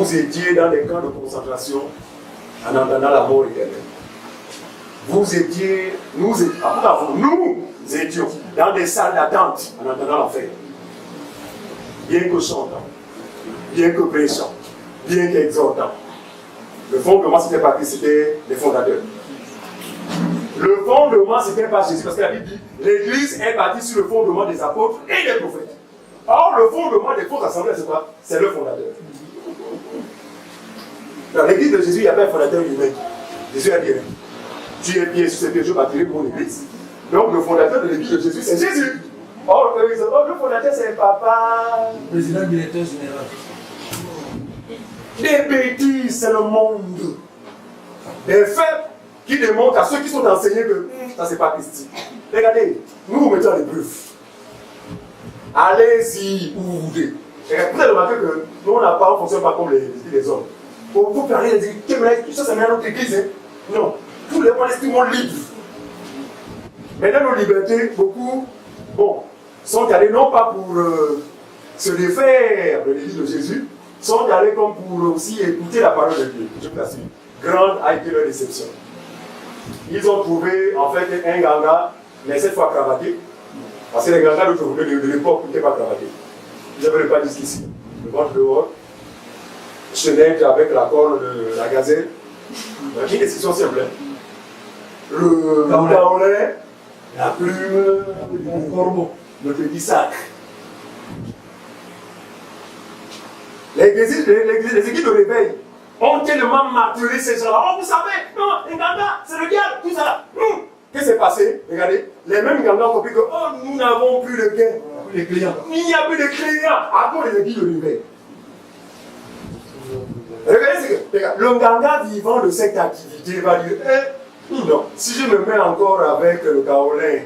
Vous étiez dans des camps de concentration en entendant la mort éternelle. Nous étions dans des salles d'attente en entendant l'enfer. Bien que chantant, bien que prêchant, bien qu'exhortant. Le fondement, c'était pas Christ, c'était les fondateurs. Le fondement, c'était pas Jésus, parce que la Bible dit l'Église est bâtie sur le fondement des apôtres et des prophètes. Or, le fondement des fausses assemblées, c'est quoi? C'est le fondateur. Dans l'Église de Jésus, il n'y a pas un fondateur humain. Jésus a dit, tu es pied sur ces pieds, je bâtirai mon Église. Donc, le fondateur de l'Église de Jésus, c'est Jésus. Or, le fondateur, c'est papa. Président directeur général. Des bêtises, c'est le monde. Des faits qui démontrent à ceux qui sont enseignés que ça, c'est pas christique. Regardez, nous vous mettons à l'épreuve. Allez-y où vous voulez. Vous avez remarqué que nous, on n'a pas, on ne fonctionne pas comme les hommes. Pour vous parler, tout ça, c'est notre église. Hein? Non. Tous les Palestiniens sont libres. Mais dans nos libertés, beaucoup, sont allés non pas pour se défaire de l'église de Jésus, sont allés comme pour aussi écouter la parole de Dieu. Je vous assure. Grande a été leur déception. Ils ont trouvé en fait un ganga, mais cette fois cravaté. Parce que les gangas de l'époque n'étaient pas cravatés. Ils n'avaient pas jusqu'ici. Le ventre dehors, chenette avec la corne de la gazelle. Une décision simple. Le kaolin, la plume, le corbeau, le petit sac. Les églises de réveil ont tellement martelé ces gens-là. Oh, vous savez, non, les gangas, c'est le diable, tout ça. Qu'est-ce qui s'est passé? Regardez, les mêmes gangas ont compris que nous n'avons plus de gains. Il n'y a plus de clients à cause des églises de réveil. Regardez, le ganga vivant de cette activité va dire non, si je me mets encore avec le kaolin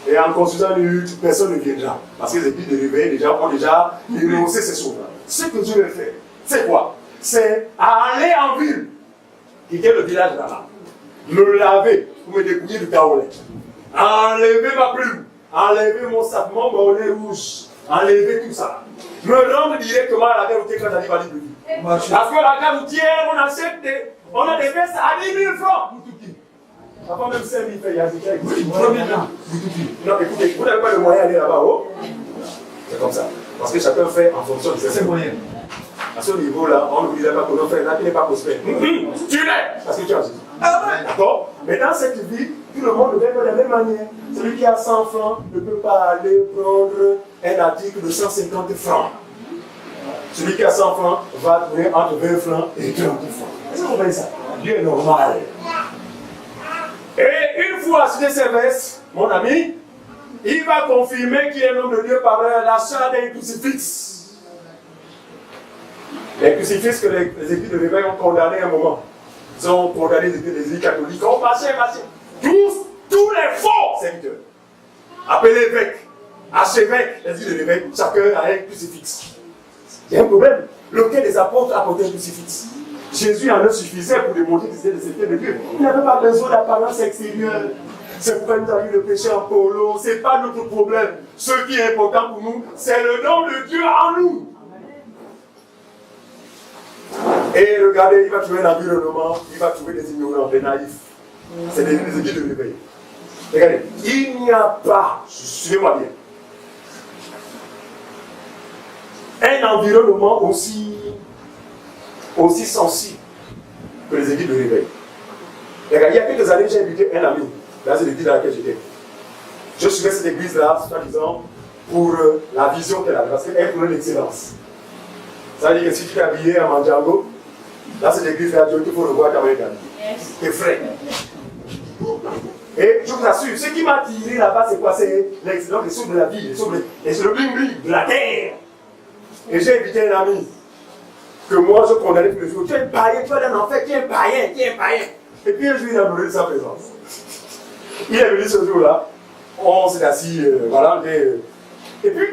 et en construisant une lutte, personne ne viendra. Parce que les églises de réveil ont déjà énoncé ces choses-là. Ce que je vais faire, c'est quoi? C'est aller en ville, quitter le village là-bas, me laver pour me dépouiller du kaolin, enlever ma plume, enlever mon sac, mon bonnet rouge, enlever tout ça, me rendre directement à la gare routière quand j'arrive à l'île de vie. Parce que la gare routière, on a des vestes à 10 000 francs. Avant même 5 000 francs, il y a des gens. Non, écoutez, vous n'avez pas le moyen d'aller là-bas, c'est comme ça. Parce que chacun fait en fonction de ses moyens. À ce niveau-là, on ne vous dirait pas que notre frère là qui n'est pas prospère. Tu l'es! Parce que tu as Jésus. D'accord? Mais dans cette vie, tout le monde ne vit pas de la même manière. Celui qui a 100 francs ne peut pas aller prendre un article de 150 francs. Celui qui a 100 francs va trouver entre 20 francs et 30 francs. Est-ce que vous comprenez ça? Dieu est normal. Et une fois cité ces vestes, mon ami, il va confirmer qu'il est un homme de Dieu par l'achat d'un crucifix. Les crucifix que les églises de réveil ont condamnés à un moment. Ils ont condamné les églises catholiques. Oh, machin. Tous les faux serviteurs. Appelés évêques, archevêques, les églises de réveil, chacun a un crucifix. Il y a un problème. Lequel des apôtres a porté un crucifix? Jésus en a suffisait pour démontrer que c'était le serviteur de Dieu. Il n'avait pas besoin d'apparence extérieure. C'est pas nous le péché en polo, ce n'est pas notre problème. Ce qui est important pour nous, c'est le nom de Dieu en nous. Et regardez, il va trouver un environnement, il va trouver des ignorants, des naïfs. C'est des églises de réveil. Regardez, il n'y a pas, suivez-moi bien, un environnement aussi sensible que les églises de réveil. Regardez, il y a quelques années, j'ai invité un ami dans cette église dans laquelle j'étais. Je suivais cette église-là, soi-disant, pour la vision qu'elle avait, parce qu'elle prenait l'excellence. Ça veut dire que si tu es habillé en Mandjango, dans cette église-là, il faut revoir ta manière d'habiller. T'es frais. Et je vous assure, ce qui m'a tiré là-bas, c'est quoi? C'est l'excellence, les choses de la vie, et c'est le bling-bling de la terre. Et j'ai invité un ami que moi je condamnais tous les jours. Tu es un païen, tu es un enfer, tu es un païen. Et puis un jour, il a donné sa présence. Il est venu ce jour-là, on s'est assis, voilà, et puis,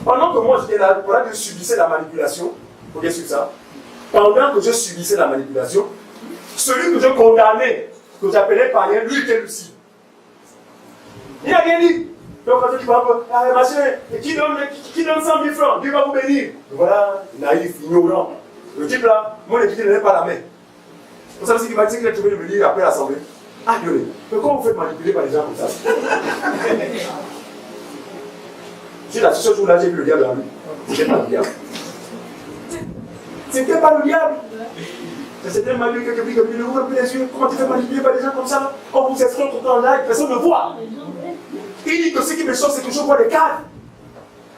pendant que moi j'étais là, pendant que je subissais la manipulation, faut bien suivre ça, pendant que je subissais la manipulation, celui que je condamnais, que j'appelais païen, lui était lucide. Il n'a rien dit. Donc quand tu dis, machin, qui donne 100 000 francs, Dieu va vous bénir. Voilà, naïf, ignorant. Le type là, mon invité ne lève pas la main. Vous savez ce qu'il m'a dit qu'il a trouvé de me dire après l'assemblée. Ah, désolé, mais comment vous faites manipuler par des gens comme ça? C'est la seule jour-là, j'ai vu le diable dans lui. C'était pas le diable. C'était pas le diable. C'était Marie qui a dit que vous ouvrez les yeux. Comment tu fais manipuler par des gens comme ça? On vous exprime tout le temps là, personne ne voit. Il dit que ce qui me choque, c'est que je vois des cadres.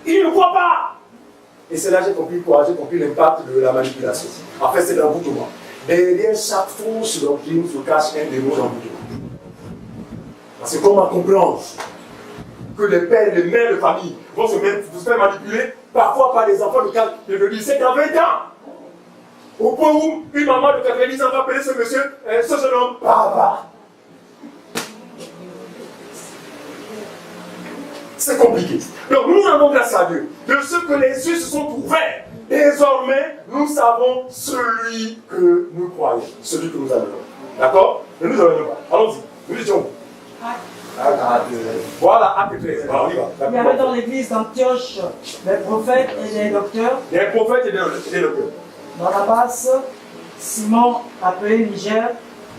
Il ne voit pas. Et c'est là que j'ai compris quoi? J'ai compris l'impact de la manipulation. En fait, c'est l'emboutement. Derrière chaque fausse doctrine se cache un démon d'emboutement. Parce que comment comprendre que les pères et les mères de famille vont se faire manipuler parfois par des enfants de 17 à 20 ans. Au point où une maman de 90 ans va appeler ce monsieur, ce jeune homme, papa. C'est compliqué. Donc nous rendons grâce à Dieu de ce que les yeux se sont ouverts. Désormais, nous savons celui que nous croyons, celui que nous adorons. D'accord? Ne nous adorons pas. Allons-y. Nous disons. Voilà, acte 13. Voilà, on y va. Il y avait dans l'église d'Antioche des prophètes et des docteurs. Des prophètes et des docteurs. Barnabas, Simon appelé Niger,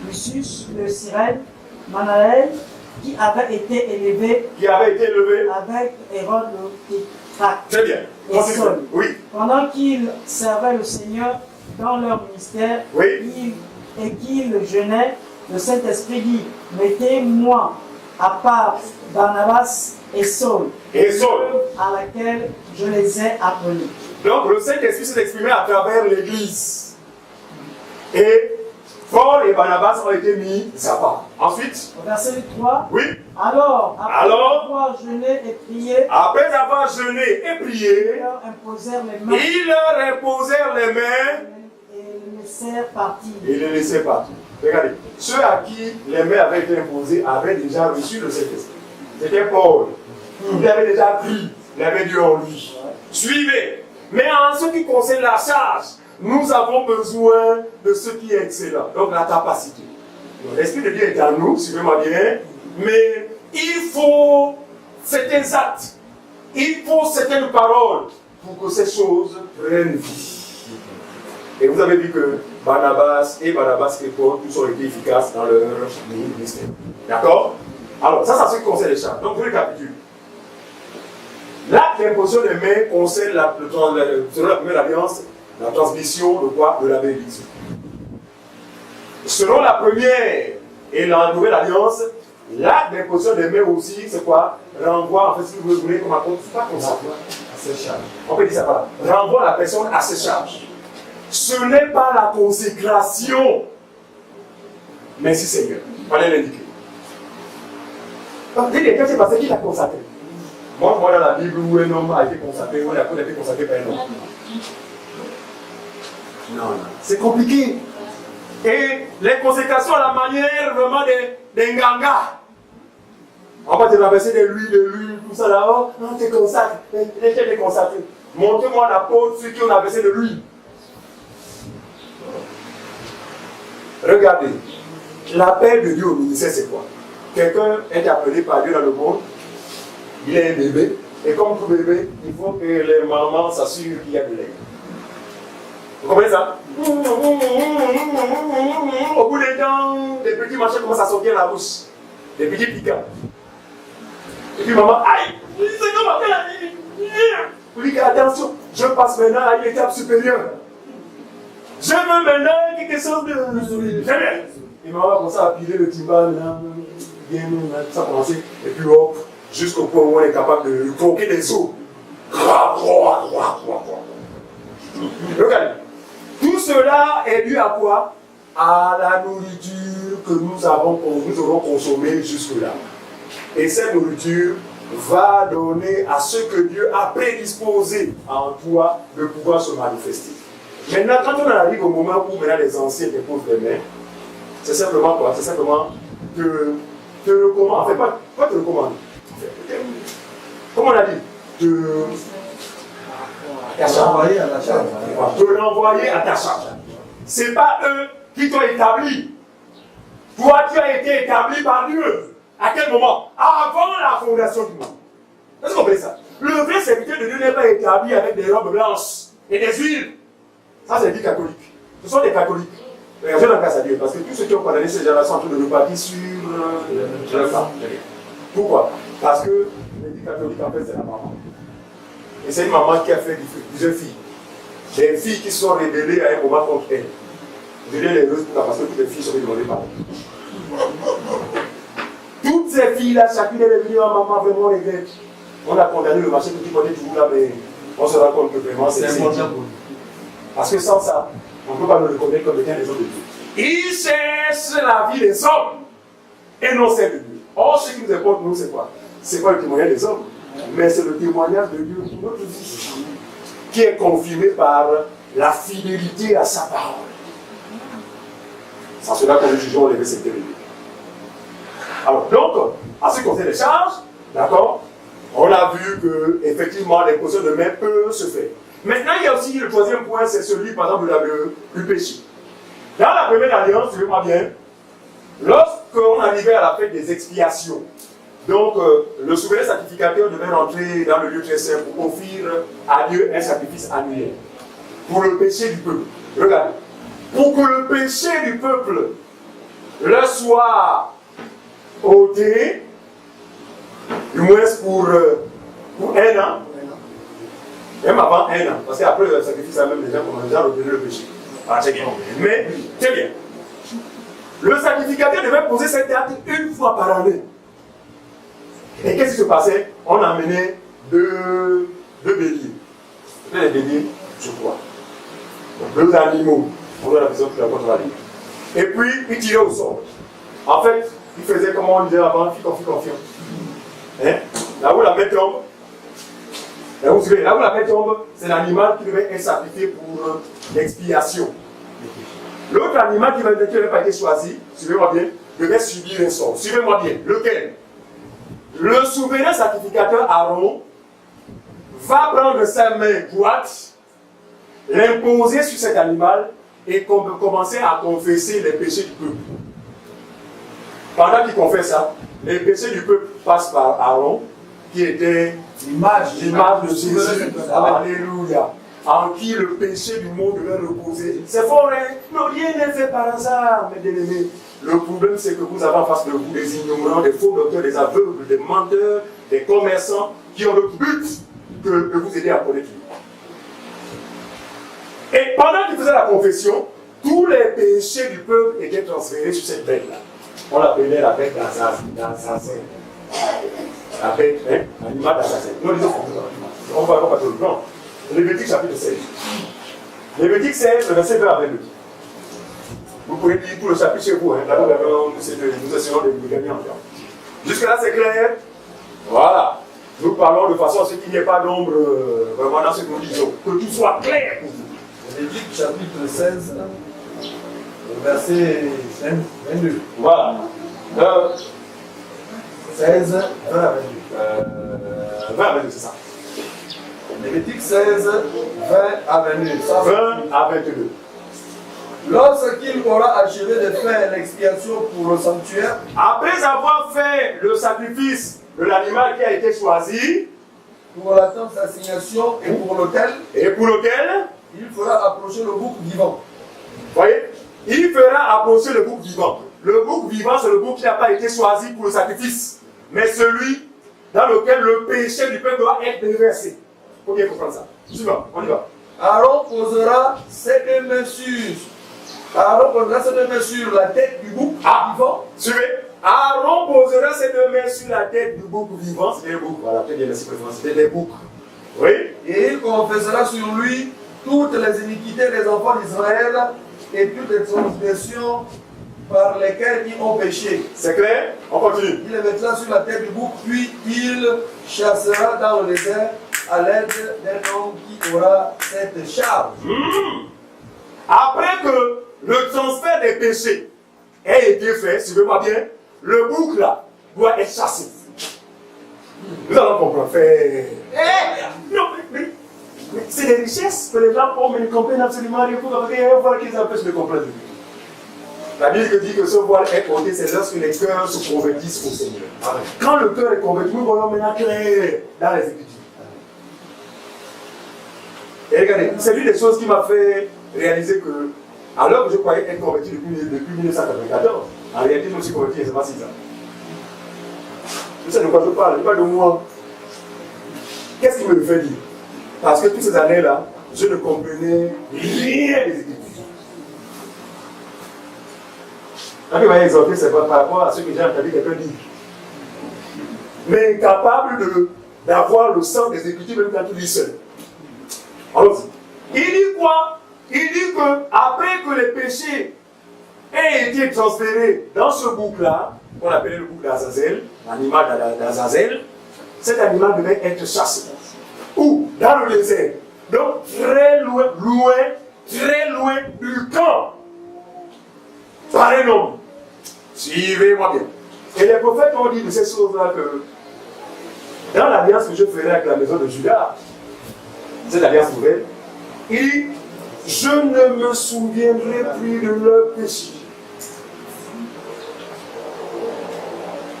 Lucius de Cyrène, Manaël, qui avait été élevé avec Hérode le Tétrarque. Très bien. Et Saul. Oui. Pendant qu'ils servaient le Seigneur dans leur ministère, oui. Et qu'ils jeûnaient, le Saint-Esprit dit, mettez-moi à part Barnabas et Saul, à laquelle je les ai appelés. Donc le Saint-Esprit s'est exprimé à travers l'Église. Et Paul et Barnabas ont été mis à part. Ensuite, au verset 3, oui. Alors, après avoir jeûné et prié, ils leur imposèrent les mains. Et les laissèrent partir. Regardez, ceux à qui les mains avaient été imposées avaient déjà reçu le Saint-Esprit. C'était Paul. Il avait déjà pris, il avait Dieu en lui. Suivez. Mais en ce qui concerne la charge, nous avons besoin de ce qui est excellent. Donc la capacité. L'Esprit de Dieu est en nous, suivez-moi bien. Mais il faut certains actes, il faut certaines paroles pour que ces choses prennent vie. Et vous avez vu que Barnabas et Paul, tous ont été efficaces dans leur ministère. D'accord? Alors, ça c'est ce qui concerne les charges. Donc, je récapitule. L'acte d'imposition des mains concerne selon la première alliance, la transmission de quoi? De la bénédiction. Selon la première et la nouvelle alliance, l'acte d'imposition des mains aussi, c'est quoi? Renvoie, en fait, si vous voulez, comme un compte, pas comme ça, à ses charges. On peut dire ça par là. Renvoie la personne à ses charges. Ce n'est pas la consécration. Merci Seigneur. Fallait l'indiquer. Donc, quelqu'un s'est passé qui l'a consacré. Moi, dans la Bible où un homme a été consacré, où un a été consacré par un homme. Non. C'est compliqué. Et les consécrations à la manière vraiment des gangas. On va te ramasser de l'huile, tout ça là-haut. Non, tu es consacré. T'es consacré. Montrez-moi la peau sur qui on a versé de l'huile. Regardez, l'appel de Dieu au ministère, c'est quoi? Quelqu'un est appelé par Dieu dans le monde, il est un bébé, et comme tout bébé, il faut que les mamans s'assurent qu'il y a de lait. Vous comprenez ça? Au bout d'un temps, des petits machins commencent à sortir la bouche, des petits piquants. Et puis maman, aïe, c'est comment? Vous dites attention, je passe maintenant à une étape supérieure. Je veux maintenant quelque chose de très bien. Et maman commence à piler le timbal, ça a commencé, et puis hop, jusqu'au point où on est capable de croquer des os. Regardez, tout cela est dû à quoi? À la nourriture que nous aurons consommée jusque-là. Et cette nourriture va donner à ce que Dieu a prédisposé en toi de pouvoir se manifester. Maintenant, quand on arrive au moment où maintenant les anciens déposent les mains, c'est simplement quoi? C'est simplement te recommander. En fait, pas te recommander. Comme on a dit, te renvoyer à ta charge. Te renvoyer à ta charge. Ce n'est pas eux qui t'ont établi. Toi, tu as été établi par Dieu. À quel moment? Avant la fondation du monde. Est-ce que vous comprenez ça? Le vrai serviteur de Dieu n'est pas établi avec des robes blanches et des huiles. Ça, c'est l'église catholique. Ce sont des catholiques. Regardez dans grâce à Dieu, parce que tous ceux qui ont condamné ces gens-là sont en train de repartir sur le femme. Pourquoi? Parce que l'église catholique, en fait, c'est la maman. Et c'est une maman qui a fait plusieurs filles. Des filles qui sont rebellées à un moment contre elle. Je viens les roses parce que toutes les filles sont demandées par elle. Toutes ces filles-là, chacune est venue en maman, vraiment regrette. On a condamné le marché petit bonnet toujours là, mais on se rend compte que vraiment c'est important. Parce que sans ça, on ne peut pas nous reconnaître comme étant les hommes de Dieu. Ils cherchent la vie des hommes et non celle de Dieu. Or, ce qui nous importe, nous, c'est quoi? C'est pas le témoignage des hommes, mais c'est le témoignage de Dieu pour notre vie, qui est confirmé par la fidélité à sa parole. C'est cela que nous jugeons les versets de Dieu. Alors, donc, en ce qui concerne les charges, d'accord, on a vu que, effectivement, les positions de main peuvent se faire. Maintenant, il y a aussi le troisième point, c'est celui, par exemple, du péché. Dans la première alliance, suivez-moi bien, lorsqu'on arrivait à la fête des expiations, donc le souverain sacrificateur devait rentrer dans le lieu très saint pour offrir à Dieu un sacrifice annuel pour le péché du peuple. Regardez, pour que le péché du peuple leur soit ôté, du moins pour un an, même avant un an, parce qu'après le sacrifice, même les gens commencent à retenir le péché. Ah, c'est bien. Mais, c'est bien. Le sacrificateur devait poser cet acte une fois par année. Et qu'est-ce qui se passait? On amenait deux béliers. C'était les béliers, je crois. Donc, deux animaux. On doit la vision que la contre la ligne. Et puis, il tirait au sort. En fait, il faisait comme on disait avant, fille confiance. Hein? Là où la main tombe, là où la main tombe, c'est l'animal qui devait être sacrifié pour l'expiation. L'autre animal qui n'avait pas été choisi, suivez-moi bien, devait subir un sort. Suivez-moi bien. Lequel? Le souverain sacrificateur Aaron va prendre sa main droite, l'imposer sur cet animal et commencer à confesser les péchés du peuple. Pendant qu'il confesse ça, les péchés du peuple passent par Aaron, qui était l'image de Jésus. Alléluia. En qui le péché du monde devait reposer. C'est fort, hein? Non, rien n'est fait par hasard, mes bien-aimés. Le problème, c'est que vous avez en face de vous des ignorants, des faux docteurs, des aveugles, des menteurs, des commerçants qui ont le but de vous aider à connaître Dieu. Et pendant qu'il faisait la confession, tous les péchés du peuple étaient transférés sur cette bête-là. On l'appelait la bête d'assassin. La bête, hein? L'animal d'assassin. Non, on va pas tout le temps. Lévitique chapitre 16. Lévitique 16, le verset 20 à 22. Vous pouvez lire tout le chapitre chez vous. Hein. Là, nous essayons de gagner en temps. Jusque-là, c'est clair? Voilà. Nous parlons de façon à ce qu'il n'y ait pas d'ombre vraiment dans ce que nous disons. Que tout soit clair pour vous. Lévitique chapitre 16, verset 22. Voilà. 16, 20 à 22. 20 à 22, c'est ça. Lévitique 16, 20 à 22. 20 à 22. Lorsqu'il aura achevé de faire l'expiation pour le sanctuaire, après avoir fait le sacrifice de l'animal qui a été choisi, pour la tente d'assignation et pour l'autel, il fera approcher le bouc vivant. Voyez, il fera approcher le bouc vivant. Le bouc vivant, c'est le bouc qui n'a pas été choisi pour le sacrifice, mais celui dans lequel le péché du peuple doit être déversé. Il faut bien comprendre ça. Suivant, on y va. Aaron posera ses deux mains sur la tête du bouc vivant. Suivez. Aaron posera ses deux mains sur la tête du bouc vivant. C'est des boucs. Voilà, peut-être bien merci préférence. C'est des boucs. Oui. Et il confessera sur lui toutes les iniquités des enfants d'Israël et toutes les transgressions par lesquelles ils ont péché. C'est clair? On continue. Il les mettra sur la tête du bouc, puis il chassera dans le désert à l'aide d'un homme qui aura cette charge. Après que le transfert des péchés ait été fait, suivez-moi bien, le bouc là doit être chassé. Nous allons comprendre. Non, mais c'est des richesses que les gens ont, mais ils ne comprennent absolument rien. Il faut qu'ils empêchent de comprendre. La Bible dit que ce voile est ôté, c'est lorsque les cœurs se convertissent au Seigneur. Quand le cœur est converti, nous voyons maintenant clair dans les Écritures. Et regardez, c'est l'une des choses qui m'a fait réaliser que, alors que je croyais être converti depuis 1994, en réalité, je me suis converti il y a seulement 6 ans. Vous savez de quoi je parle, je parle de moi. Qu'est-ce qui me le fait dire? Parce que toutes ces années-là, je ne comprenais rien des Écritures. Quand il m'a exhorté, c'est par rapport à ce que j'ai entendu quelqu'un dire. Mais incapable d'avoir le sens des Écritures, même quand il lit seul. Allons-y. Il dit quoi? Il dit que après que les péchés aient été transférés dans ce bouc-là, qu'on appelait le bouc d'Azazel, l'animal d'Azazel, cet animal devait être chassé. Où? Dans le désert. Donc très loin du camp. Par un homme. Suivez-moi bien. Et les prophètes ont dit de ces choses-là que dans l'alliance que je ferai avec la maison de Judas, cette alliance nouvelle, il dit, je ne me souviendrai plus de leur péché.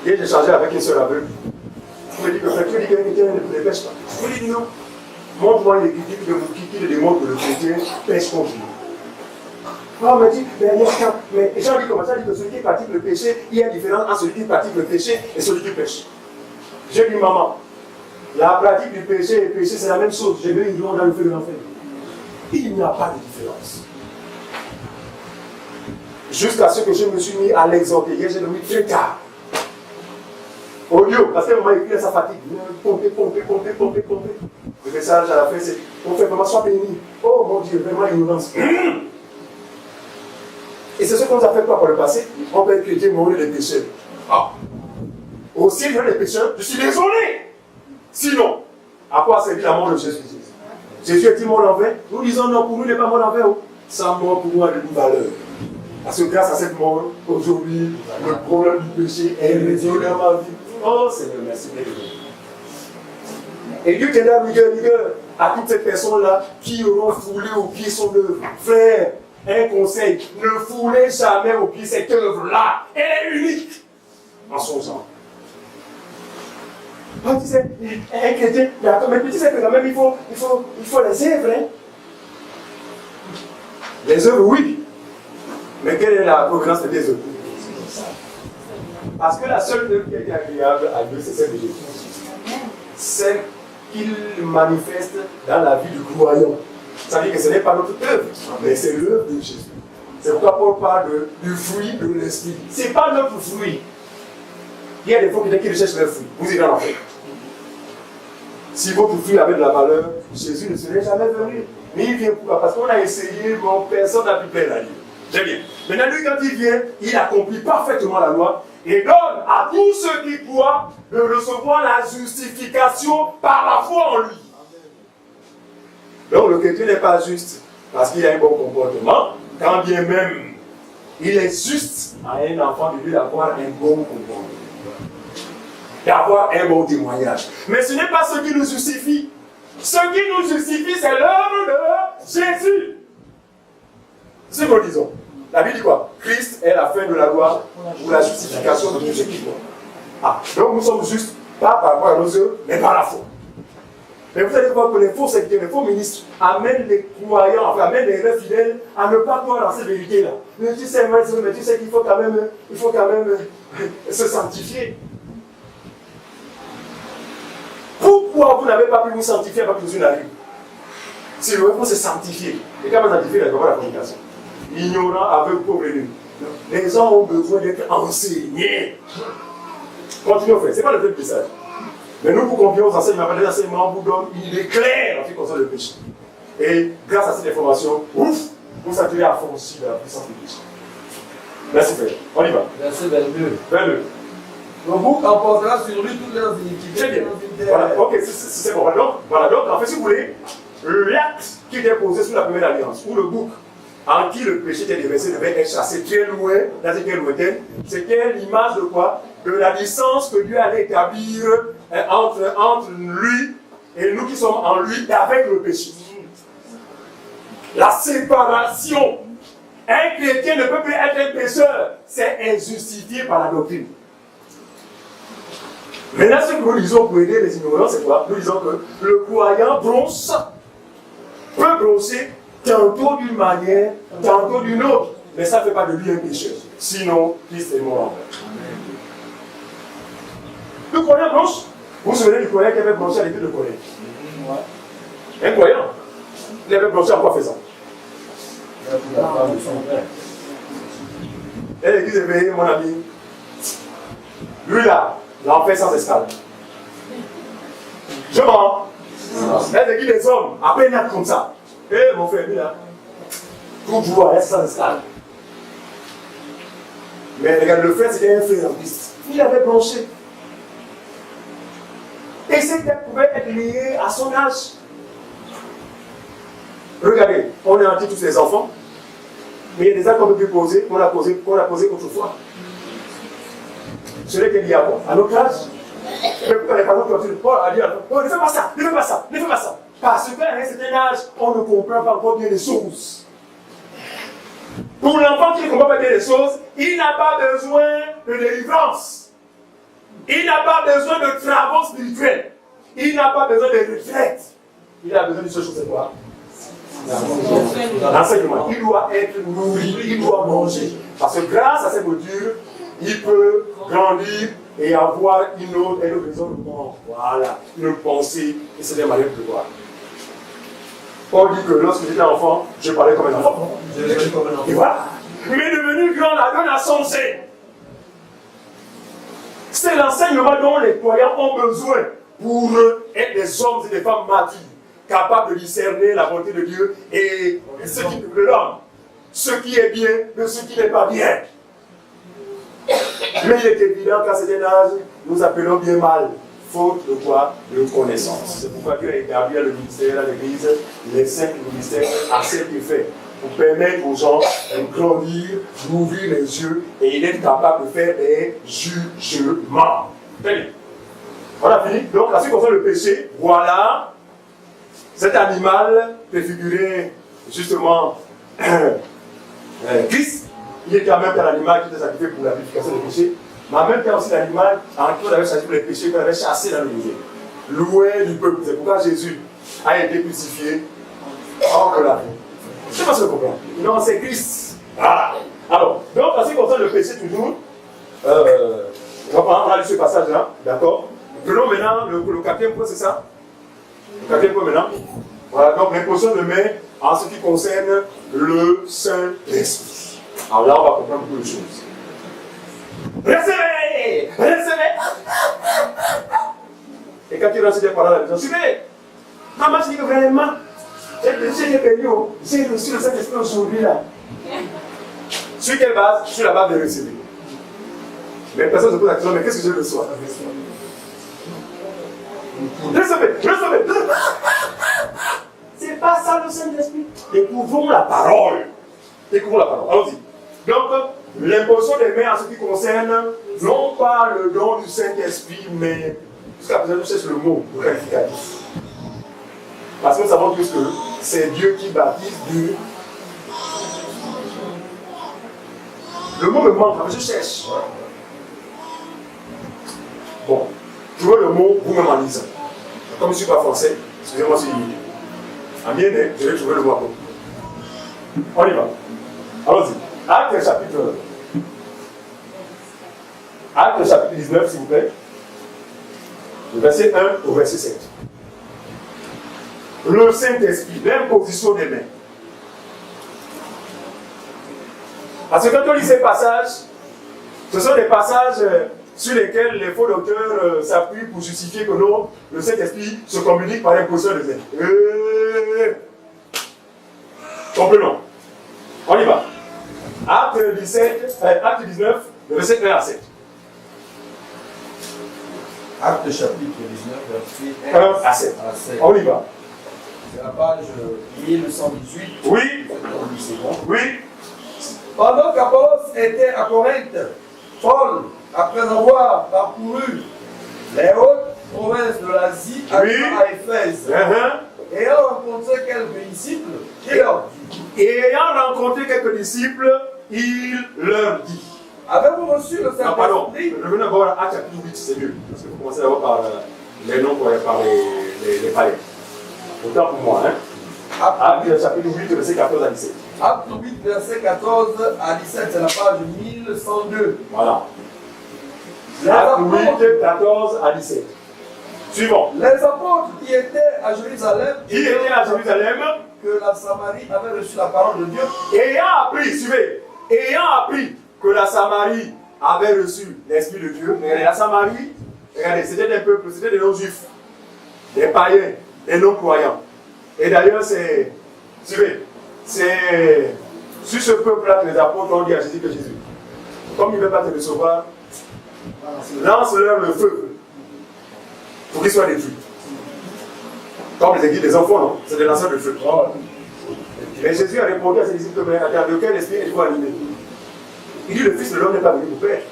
Et j'ai changé avec une seule aveugle. Je me dis que frère, tu dis qu'un chrétien ne pêche pas. Je me dis non. Montre-moi une écriture qui démontre que le chrétien pêche contre lui. Ah, on m'a dit, mais Jean dit comment ça? Dit que celui qui pratique le péché, il y a une différence entre celui qui pratique le péché et celui qui pêche. J'ai dit, maman, la pratique du péché et le péché, c'est la même chose. J'ai vu une grande dans le feu de l'enfer. Il n'y a pas de différence. Jusqu'à ce que je me suis mis à l'exhorter. Hier, j'ai dormi très tard. Au lieu, parce qu'elle m'a écrit à sa fatigue. Pomper. Le message à la fin, c'est on fait vraiment soit béni. Oh mon Dieu, vraiment ignorance. Et c'est ce qu'on nous a fait quoi pour le passé? On peut être chrétien, mais on est des pécheurs. Ah. Au ciel, il y a des pécheurs. Je suis désolé. Sinon, à quoi servit la mort de Jésus? Jésus est-il mort en vain? Nous disons non, pour nous, il n'est pas mort en vain. Sa mort pour nous a de valeur. Parce que grâce à cette mort, aujourd'hui, le problème du péché est résolu dans ma vie. Oh Seigneur, merci. Et Dieu tiendra rigueur à toutes ces personnes-là qui auront foulé au pied son œuvre. Frère, un conseil, ne foulez jamais au pied cette œuvre-là. Elle est unique en son genre. Oh, tu sais, un chrétien, mais tu sais que quand même il faut les œuvres. Hein? Les œuvres, oui. Mais quelle est la provenance des œuvres? Parce que la seule œuvre qui est agréable à Dieu, c'est celle de Jésus. Celle qu'il manifeste dans la vie du croyant. Ça veut dire que ce n'est pas notre œuvre, mais c'est l'œuvre de Jésus. C'est pourquoi Paul parle du fruit de l'esprit. Ce n'est pas notre fruit. Il y a des fois qui recherchent leur fruit. Vous irez en enfer. Si votre fruit avait de la valeur, Jésus ne serait jamais venu. Mais il vient pourquoi? Parce qu'on a essayé, mais personne n'a pu plaire à Dieu. Très bien. Maintenant, lui, quand il vient, il accomplit parfaitement la loi et donne à tous ceux qui croient de recevoir la justification par la foi en lui. Donc, le chrétien n'est pas juste parce qu'il a un bon comportement, quand bien même il est juste à un enfant de Dieu d'avoir un bon comportement, d'avoir un bon témoignage. Mais ce n'est pas ce qui nous justifie. Ce qui nous justifie, c'est l'œuvre de Jésus. C'est ce que nous disons. La Bible dit quoi? Christ est la fin de la loi pour la justification de tous ceux qui croient. Ah, donc nous sommes justes, pas par rapport à nos œuvres, mais par la foi. Mais vous allez voir que les faux sectaires, les faux ministres amènent les croyants, enfin amènent les vrais fidèles à ne pas croire dans cette vérité-là. Mais tu sais qu'il faut quand même, se sanctifier. Pourquoi vous n'avez pas pu vous sanctifier avant que Jésus n'arrive? C'est le faut se sanctifier. Et quand vous sanctifiez, il n'y a pas la communication. Ignorant, aveugle, pauvre et nu. Les gens ont besoin d'être enseignés. Continuons, frère. Ce n'est pas le même message. Mais nous vous confions aux enseignements. Les enseignements vous donnent une idée claire en ce qui concerne le péché. Et grâce à cette information, ouf, vous s'attirez à franchir la puissance du péché. Merci, frère. On y va. Verset 22. 22. Le bouc emportera sur lui toutes leurs iniquités. Très bien. Voilà, ok, c'est bon. Voilà, donc, en fait, si vous voulez, l'acte qui était posé sous la première alliance, où le bouc en qui le péché était déversé devait être chassé très loin, dans une terre lointaine, c'était l'image de quoi? De la distance que Dieu allait établir entre lui et nous qui sommes en lui et avec le péché. La séparation. Un chrétien ne peut plus être un pécheur. C'est injustifié par la doctrine. Maintenant, ce que nous disons pour aider les ignorants, c'est quoi? Nous disons que le croyant bronze, peut bronzer tantôt d'une manière, tantôt d'une autre. Mais ça ne fait pas de lui un pécheur. Sinon, Christ est mort en fait. Le croyant blanche, vous vous souvenez du croyant qui avait blanchi à l'église de Corée? Un croyant, il avait blanchi en quoi faisant? Et l'église est veillée, mon ami. Lui là, l'enfer sans escale. Je mens. L'église des hommes, après un acte comme ça. Eh mon frère, lui là, toujours reste sans escale. Mais regarde, le frère c'était un frère en Christ. Il avait blanchi. Et c'était pouvait être lié à son âge. Regardez, on a dit tous les enfants, mais il y a des actes qu'on peut plus poser, qu'on a posé autrefois. Ce n'est qu'il y a quoi? À notre âge. Mais pourquoi les parents continuent? Paul a dit, oh, ne fais pas ça, ne fais pas ça, ne fais pas ça. Parce qu'à un certain âge, on ne comprend pas encore bien les choses. Pour l'enfant qui ne comprend pas bien les choses, il n'a pas besoin de délivrance. Il n'a pas besoin de travaux spirituels. Il n'a pas besoin de retraite. Il a besoin d'une seule chose, c'est quoi? L'enseignement. Il doit être nourri, il doit manger. Parce que grâce à cette nourriture, il peut grandir et avoir une autre raison de mort. Voilà, une pensée, et c'est des manières de voir. Paul dit que lorsque j'étais enfant, je parlais comme un enfant. Et voilà. Mais devenu grand, la donne a sensé. C'est l'enseignement dont les croyants ont besoin pour être des hommes et des femmes matures, capables de discerner la volonté de Dieu et ce qui de l'homme, ce qui est bien de ce qui n'est pas bien. Mais il est évident qu'à cet âge, nous appelons bien mal, faute de quoi? De connaissance. C'est pourquoi Dieu a établi le ministère à l'Église, les 5 ministères à cet effet, pour permettre aux gens de grandir, d'ouvrir les yeux et d'être capable de faire des jugements. Très bien. On a fini. Donc, à ce qui concerne le péché, voilà, cet animal préfigurait justement Christ. Il était en même temps l'animal qui était sacrifié pour la purification des péchés, mais en même temps aussi l'animal en qui on avait chassé pour les péchés, qu'on avait chassé dans le milieu. Loué du peuple. C'est pourquoi Jésus a été crucifié hors de la vie. Je ne sais pas si vous comprenez. Non, c'est Christ. Voilà. Alors, donc, en ce qui concerne le péché, toujours, on va aller sur ce passage-là, d'accord? Prenons maintenant le quatrième point, c'est ça? Le quatrième point maintenant. Voilà, donc l'imposition de main en ce qui concerne le Saint-Esprit. Alors là, on va comprendre beaucoup de choses. Recevez! Recevez! Et quand tu reçois des paroles à la maison, suivez! Maman, je dis que vraiment, j'ai reçu le Saint-Esprit aujourd'hui là. Sur quelle base? Sur la base de recevoir. Mais personne ne se pose la question, mais qu'est-ce que je reçois? Recevez! Recevez! C'est pas ça le Saint-Esprit. Découvrons la parole. Découvrons la parole. Allons-y. Donc, l'imposition des mains en ce qui concerne, non pas le don du Saint-Esprit, mais jusqu'à présent, nous cherchons le mot qualificatif. Parce que nous savons tous que c'est Dieu qui baptise Dieu. Le mot me manque, mais je cherche. Bon, trouvez le mot vous-même en lisant. Comme je ne suis pas français, excusez-moi si. En bien, je vais trouver le mot à côté. On y va. Allons-y. Acte chapitre 19, s'il vous plaît. Le verset 1 au verset 7. Le Saint-Esprit, l'imposition des mains. Parce que quand on lit ces passages, ce sont des passages sur lesquels les faux docteurs s'appuient pour justifier que non, le Saint-Esprit se communique par l'imposition des mains. Comprenons. On y va. Acte 19, le verset 1 à 7. Acte chapitre 19, verset 1 à 7. On y va. C'est la page 1118. Oui. Oui. Pendant qu'Apollos était à Corinthe, Paul, après avoir parcouru les hautes provinces de l'Asie, arriva à Éphèse. Ayant rencontré quelques disciples, il leur dit. Et ayant rencontré quelques disciples, il leur dit. Avez-vous reçu le Saint-Esprit? Pardon, revenons d'abord à Acte chapitre 8, c'est mieux. Parce que vous commencez d'abord par les noms par les palais. Autant pour moi, hein. Actes chapitre 8, verset 14 à 17. Acte 8, verset 14 à 17, c'est la page 1102. Voilà. Acte 8, 14 à 17. Suivant. Les apôtres qui étaient à Jérusalem, que la Samarie avait reçu la parole de Dieu, ayant appris que la Samarie avait reçu l'Esprit de Dieu. Regardez, la Samarie, regardez, c'était des peuples, c'était des non-juifs, des païens, des non-croyants. Et d'ailleurs, c'est sur ce peuple-là que les apôtres ont dit à Jésus que Jésus, comme il ne veut pas te recevoir, lance-leur le feu pour qu'ils soient détruits. Comme les églises des enfants, non? C'est des lanceurs de feu. Mais Jésus a répondu à ses disciples, mais de quel esprit êtes-vous animé? Il dit, le Fils de l'homme n'est pas venu pour perdre,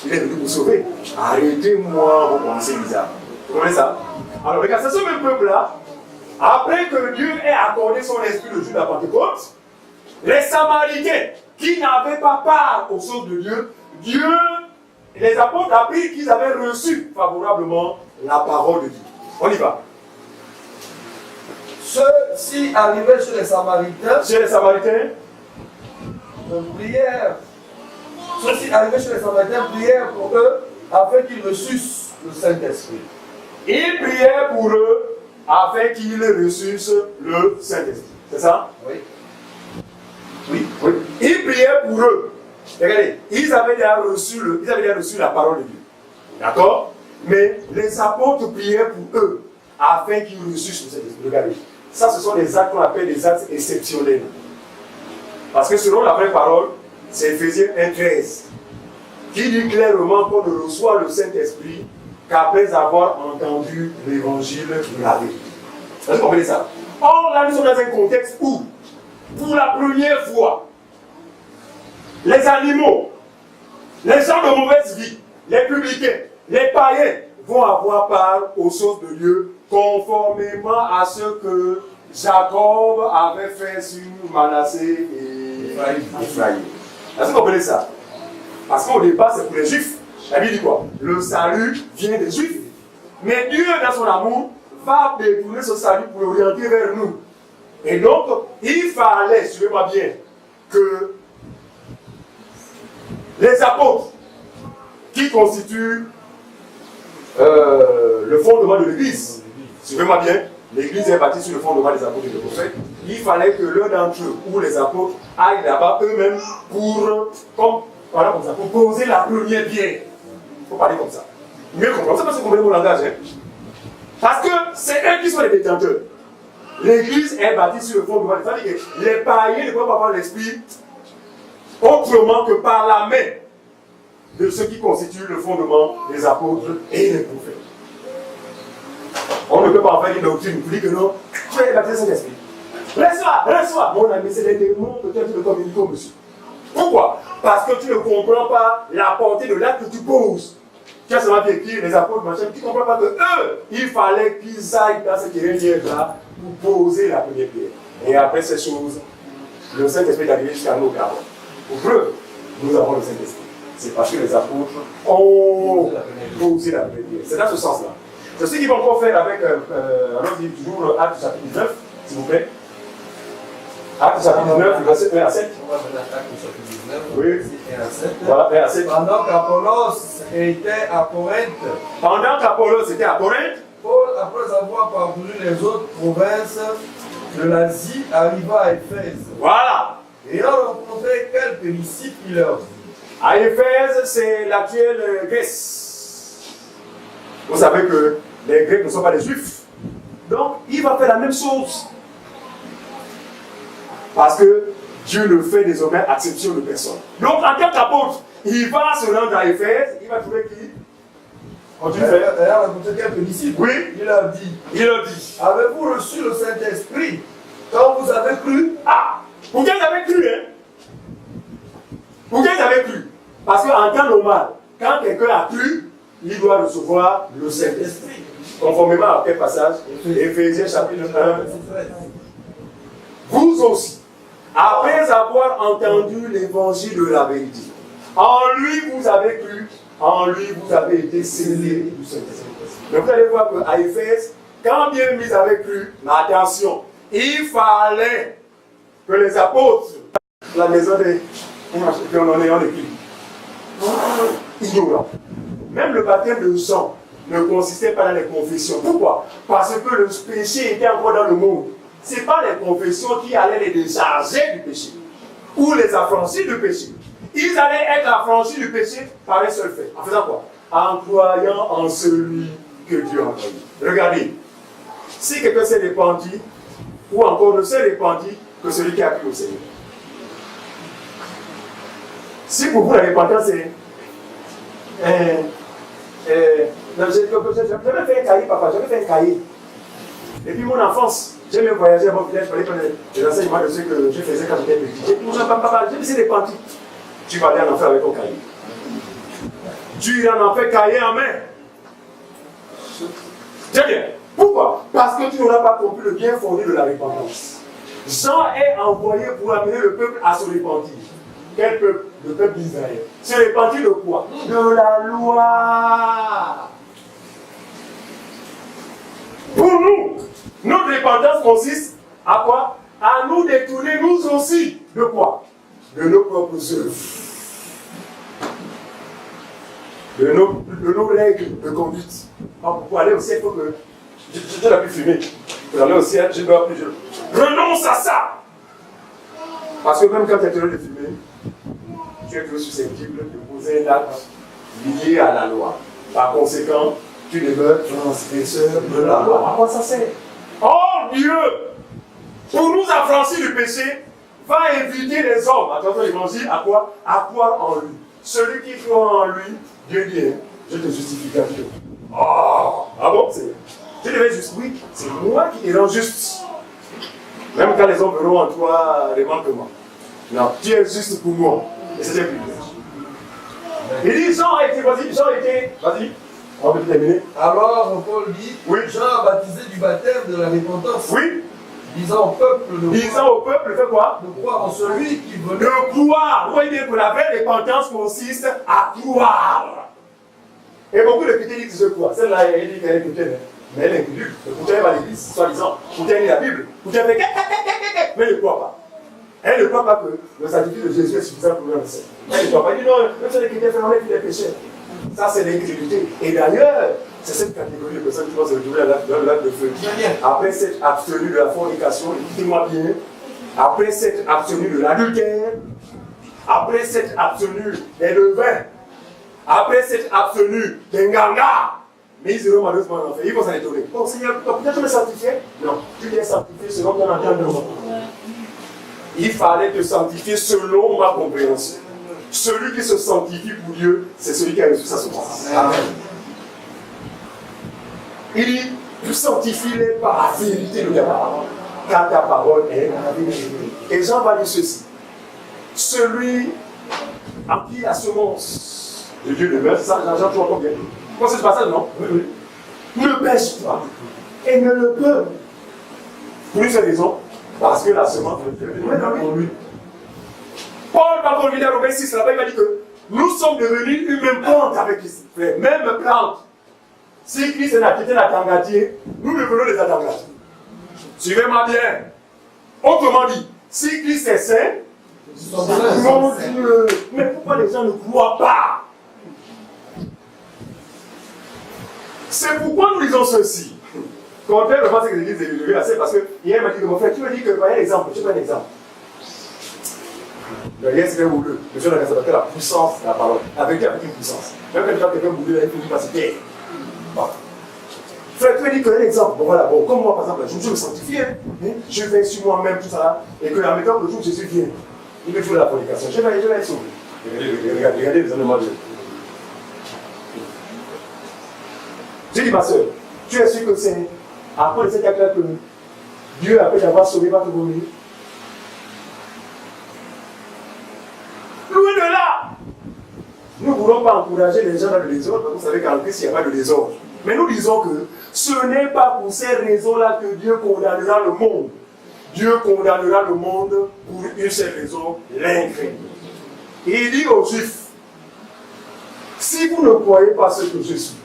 il est venu pour sauver. Arrêtez-moi vos pensées bizarres. Vous comprenez ça? Alors regarde, c'est ce même peuple-là, après que Dieu ait accordé son esprit le jour de la Pentecôte, les Samaritains qui n'avaient pas part aux choses de Dieu, les apôtres apprirent qu'ils avaient reçu favorablement la parole de Dieu. On y va. Ceux-ci arrivaient chez les Samaritains, prièrent. Ceux-ci arrivaient chez les Samaritains, prièrent pour eux afin qu'ils reçussent le Saint-Esprit. Ils prièrent pour eux afin qu'ils reçussent le Saint-Esprit. C'est ça? Oui. Oui. Ils prièrent pour eux. Regardez, ils avaient déjà reçu la parole de Dieu. D'accord? Mais les apôtres prièrent pour eux afin qu'ils reçussent le Saint-Esprit. Regardez. Ça, ce sont des actes qu'on appelle des actes exceptionnels. Parce que selon la vraie parole, c'est Éphésiens 1,13 qui dit clairement qu'on ne reçoit le Saint-Esprit qu'après avoir entendu l'évangile de la vérité. Est-ce que vous comprenez ça? Or, là, nous sommes dans un contexte où, pour la première fois, les animaux, les gens de mauvaise vie, les publicains, les païens vont avoir part aux choses de Dieu conformément à ce que Jacob avait fait sur Manassé et Ephraïm. Est-ce que vous comprenez ça? Parce qu'au départ, c'est pour les Juifs. La Bible dit quoi? Le salut vient des Juifs. Mais Dieu, dans son amour, va détourner ce salut pour l'orienter vers nous. Et donc, il fallait, suivez-moi bien, que les apôtres, qui constituent le fondement de l'Église, suivez-moi bien, l'Église est bâtie sur le fondement des apôtres et des prophètes, il fallait que l'un d'entre eux, ou les apôtres, aillent là-bas eux-mêmes pour poser la première pierre. Il faut parler comme ça. Mieux comprendre. C'est parce que vous comprenez mon langage. Parce que c'est eux qui sont les détenteurs. L'Église est bâtie sur le fondement. C'est-à-dire que les païens ne peuvent pas avoir l'esprit autrement que par la main de ceux qui constituent le fondement des apôtres et des prophètes. On ne peut pas en faire une doctrine pour dire que non, tu es baptisé Saint-Esprit. Reçois, mon ami, c'est les démons que tu as le communiquer au monsieur. Pourquoi? Parce que tu ne comprends pas la portée de l'acte que tu poses. Tu as seulement écrit les apôtres, machin, tu ne comprends pas que eux, il fallait qu'ils aillent dans cette rivière-là pour poser la première pierre. Et après ces choses, le Saint-Esprit est arrivé jusqu'à nous au Gabon. Pour preuve, nous avons le Saint-Esprit. C'est parce que les apôtres ont posé la première pierre. C'est dans ce sens-là. C'est ce qu'ils vont encore faire avec, alors toujours Actes chapitre 19, s'il vous plaît. Actes chapitre 19, verset 1 à 7. On va venir à Actes chapitre 19, Oui. verset 1 à 7. Voilà, 1 à 7. Pendant qu'Apollos était à Corinthe, Paul, après avoir parcouru les autres provinces de l'Asie, arriva à Éphèse. Voilà. Et il a rencontré quelques disciples, il leur dit. À Éphèse, c'est l'actuelle Grèce. Vous savez que les Grecs ne sont pas des Juifs. Donc, il va faire la même chose. Parce que Dieu ne fait désormais exception de personne. Donc, en tant qu'apôtre, il va se rendre à Éphèse, il va trouver qui? Il a rencontré quelques disciples. Oui. Il leur dit. Avez-vous reçu le Saint-Esprit quand vous avez cru? Ah! Pourquoi ils avaient cru, hein? Pourquoi ils avaient cru? Parce qu'en temps normal, quand quelqu'un a cru, il doit recevoir le Saint-Esprit. Conformément à quel passage? Éphésiens chapitre 1. Vous aussi, après avoir entendu l'évangile de la vérité, en lui vous avez cru, en lui vous avez été scellés du Saint-Esprit. Mais vous allez voir qu'à Éphèse, quand bien ils avaient cru, mais attention, il fallait que les apôtres, la maison des... qu'on en est en équipe, ignorants. Même le baptême de sang ne consistait pas dans les confessions. Pourquoi? Parce que le péché était encore dans le monde. Ce n'est pas les confessions qui allaient les décharger du péché ou les affranchir du péché. Ils allaient être affranchis du péché par un seul fait. En faisant quoi? En croyant en celui que Dieu a envoyé. Regardez, si quelqu'un s'est repenti, ou encore ne s'est repenti que celui qui a cru au Seigneur. Si pour vous la repentance c'est j'avais fait un cahier, papa, j'avais fait un cahier. Et puis mon enfance, j'aimais voyager à mon village, je fallait prendre les enseignements de ce que je faisais quand j'étais petit. J'ai dit, papa, je me suis repenti. Tu vas aller en enfer avec ton cahier. Tu en as fait cahier en main. Très bien. Pourquoi? Parce que tu n'auras pas compris le bien fondé de la repentance. Jean est envoyé pour amener le peuple à se repentir. Quel peuple? Le peuple d'Israël. Se repentir de quoi? De la loi. Pour nous, notre repentance consiste à quoi? À nous détourner nous aussi. De quoi? De nos propres œuvres. De nos règles de conduite. Pour aller au ciel, il faut que... Je l'ai pu fumer. Pour aller au ciel, je dois plus. Je renonce à ça. Parce que même quand tu es en train de fumer, tu es toujours susceptible de poser un acte lié à la loi. Par conséquent, tu demeures transgresseur de la loi. À quoi ça sert? Oh Dieu, pour nous affranchir du péché, va inviter les hommes, attention l'évangile, à quoi? À croire en lui. Celui qui croit en lui, Dieu dit, je te justifie Dieu. Oh, ah bon, c'est... Tu devais juste, oui, c'est moi qui te rends juste. Même quand les hommes verront en toi, remarque-moi. Non, tu es juste pour moi. Et c'est un privilège. Il dit, Jean a été, vas-y, on va terminer. Alors, Paul dit, oui. Jean a baptisé du baptême de la repentance. Oui. Disant au peuple fais quoi? De croire en celui qui venait. De croire. Vous voyez que la vraie repentance consiste à croire. Et beaucoup de chrétiens disent je crois. Celle-là, elle dit qu'elle est chrétienne. Mais elle est incrédule. Pourtant, elle va à l'église, soi-disant. Pourtant, elle lit la Bible. Pourtant, elle fait mais elle ne croit pas. Elle ne croit pas que le sacrifice de Jésus est suffisant pour le ciel. Elle ne croit pas. Elle dit non, même si les chrétiens font enlève les péchés. Ça, c'est l'incrédulité. Et d'ailleurs, c'est cette catégorie de personnes qui vont se retrouver dans le lac de feu. Après s'être abstenu de la fornication, écoutez-moi bien, après s'être abstenu de l'adultère, après s'être abstenu des levains, après s'être abstenu des gangas, mais ils iront malheureusement en enfer. Ils vont s'en étonner. Oh Seigneur, peut-être me sanctifier? Non, tu viens sanctifier selon ton entendement. Il fallait te sanctifier selon ma compréhension. Celui qui se sanctifie pour Dieu, c'est celui qui a reçu sa semence. Amen. Il dit, tu sanctifie-les par la vérité de ta parole, car ta parole est la vérité. Et Jean va dire ceci. Celui à qui la semence de Dieu demeure, c'est ça, Jean 3 combien? Quoi c'est ce passage, non? Oui. Ne pêche pas et ne le peut. Pour une seule raison, parce que la semence de Dieu demeure en lui. Paul, par contre, il a Romains 6, là-bas, il va dire que nous sommes devenus une même plante avec Christ. Même plante. Si Christ n'a quitté la tangatier, nous devenons des tangatiers. Suivez-moi bien. Autrement dit, si Christ est saint, mon Dieu, mais pourquoi les gens ne croient pas? C'est pourquoi nous disons ceci. Contrairement à ce que l'église de l'Église, c'est parce que hier il m'a dit que mon frère, tu me dis que, voyez l'exemple, je prends un exemple. Hier c'était un bouleux, le jeune a s'appelle la puissance de la parole, avec une puissance. Même quand tu as quelqu'un bouleux, il faut dire parce que c'est bon. Frère, tu me dis qu'un exemple, bon voilà, bon, comme moi par exemple, je me sanctifie, je vais sur moi-même tout ça là, et que en mettant le jour où Jésus vient, il me faut la prédication, je vais être sauvé. Regardez les éléments de Dieu. J'ai dit ma soeur, tu es sûr que c'est après cet acte-là que Dieu, après t'avoir sauvé, va te mourir? Loin de là! Nous ne voulons pas encourager les gens dans le désordre, vous savez qu'en Christ, il n'y a pas de désordre. Mais nous disons que ce n'est pas pour ces raisons-là que Dieu condamnera le monde. Dieu condamnera le monde pour une seule raison, l'incrédulité. Et il dit aux Juifs, si vous ne croyez pas ce que je suis,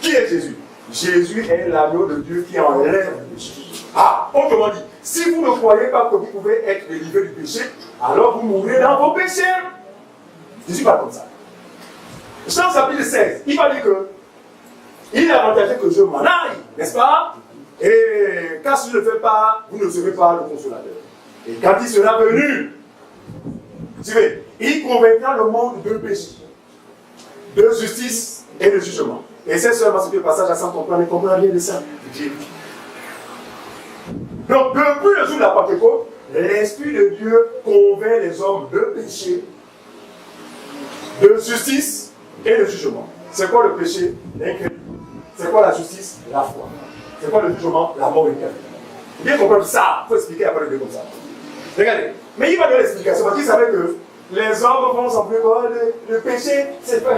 qui est Jésus? Jésus est l'agneau de Dieu qui enlève le péché. Ah, autrement dit, si vous ne croyez pas que vous pouvez être délivré du péché, alors vous mourrez dans vos péchés. Jésus parle comme ça. Jean chapitre 16, il va dire que il est avantageux que je m'en aille, n'est-ce pas? Et car si je ne le fais pas, vous ne serez pas le consolateur. Et quand il sera venu, suivez, il convaincra le monde de péché, de justice et de jugement. Et c'est seulement ce que le passage à 100 comprend, ne comprend rien de ça. Donc, depuis le jour de la Pentecôte, l'Esprit de Dieu convainc les hommes de péché, de justice et de jugement. C'est quoi le péché? L'incrédulité. C'est quoi la justice? La foi. C'est quoi le jugement? La mort éternelle. Il faut bien comprendre ça. Il faut expliquer après le Dieu comme ça. Regardez. Mais il va donner l'explication parce qu'il savait que les hommes vont s'en prévoir. Le péché, c'est pas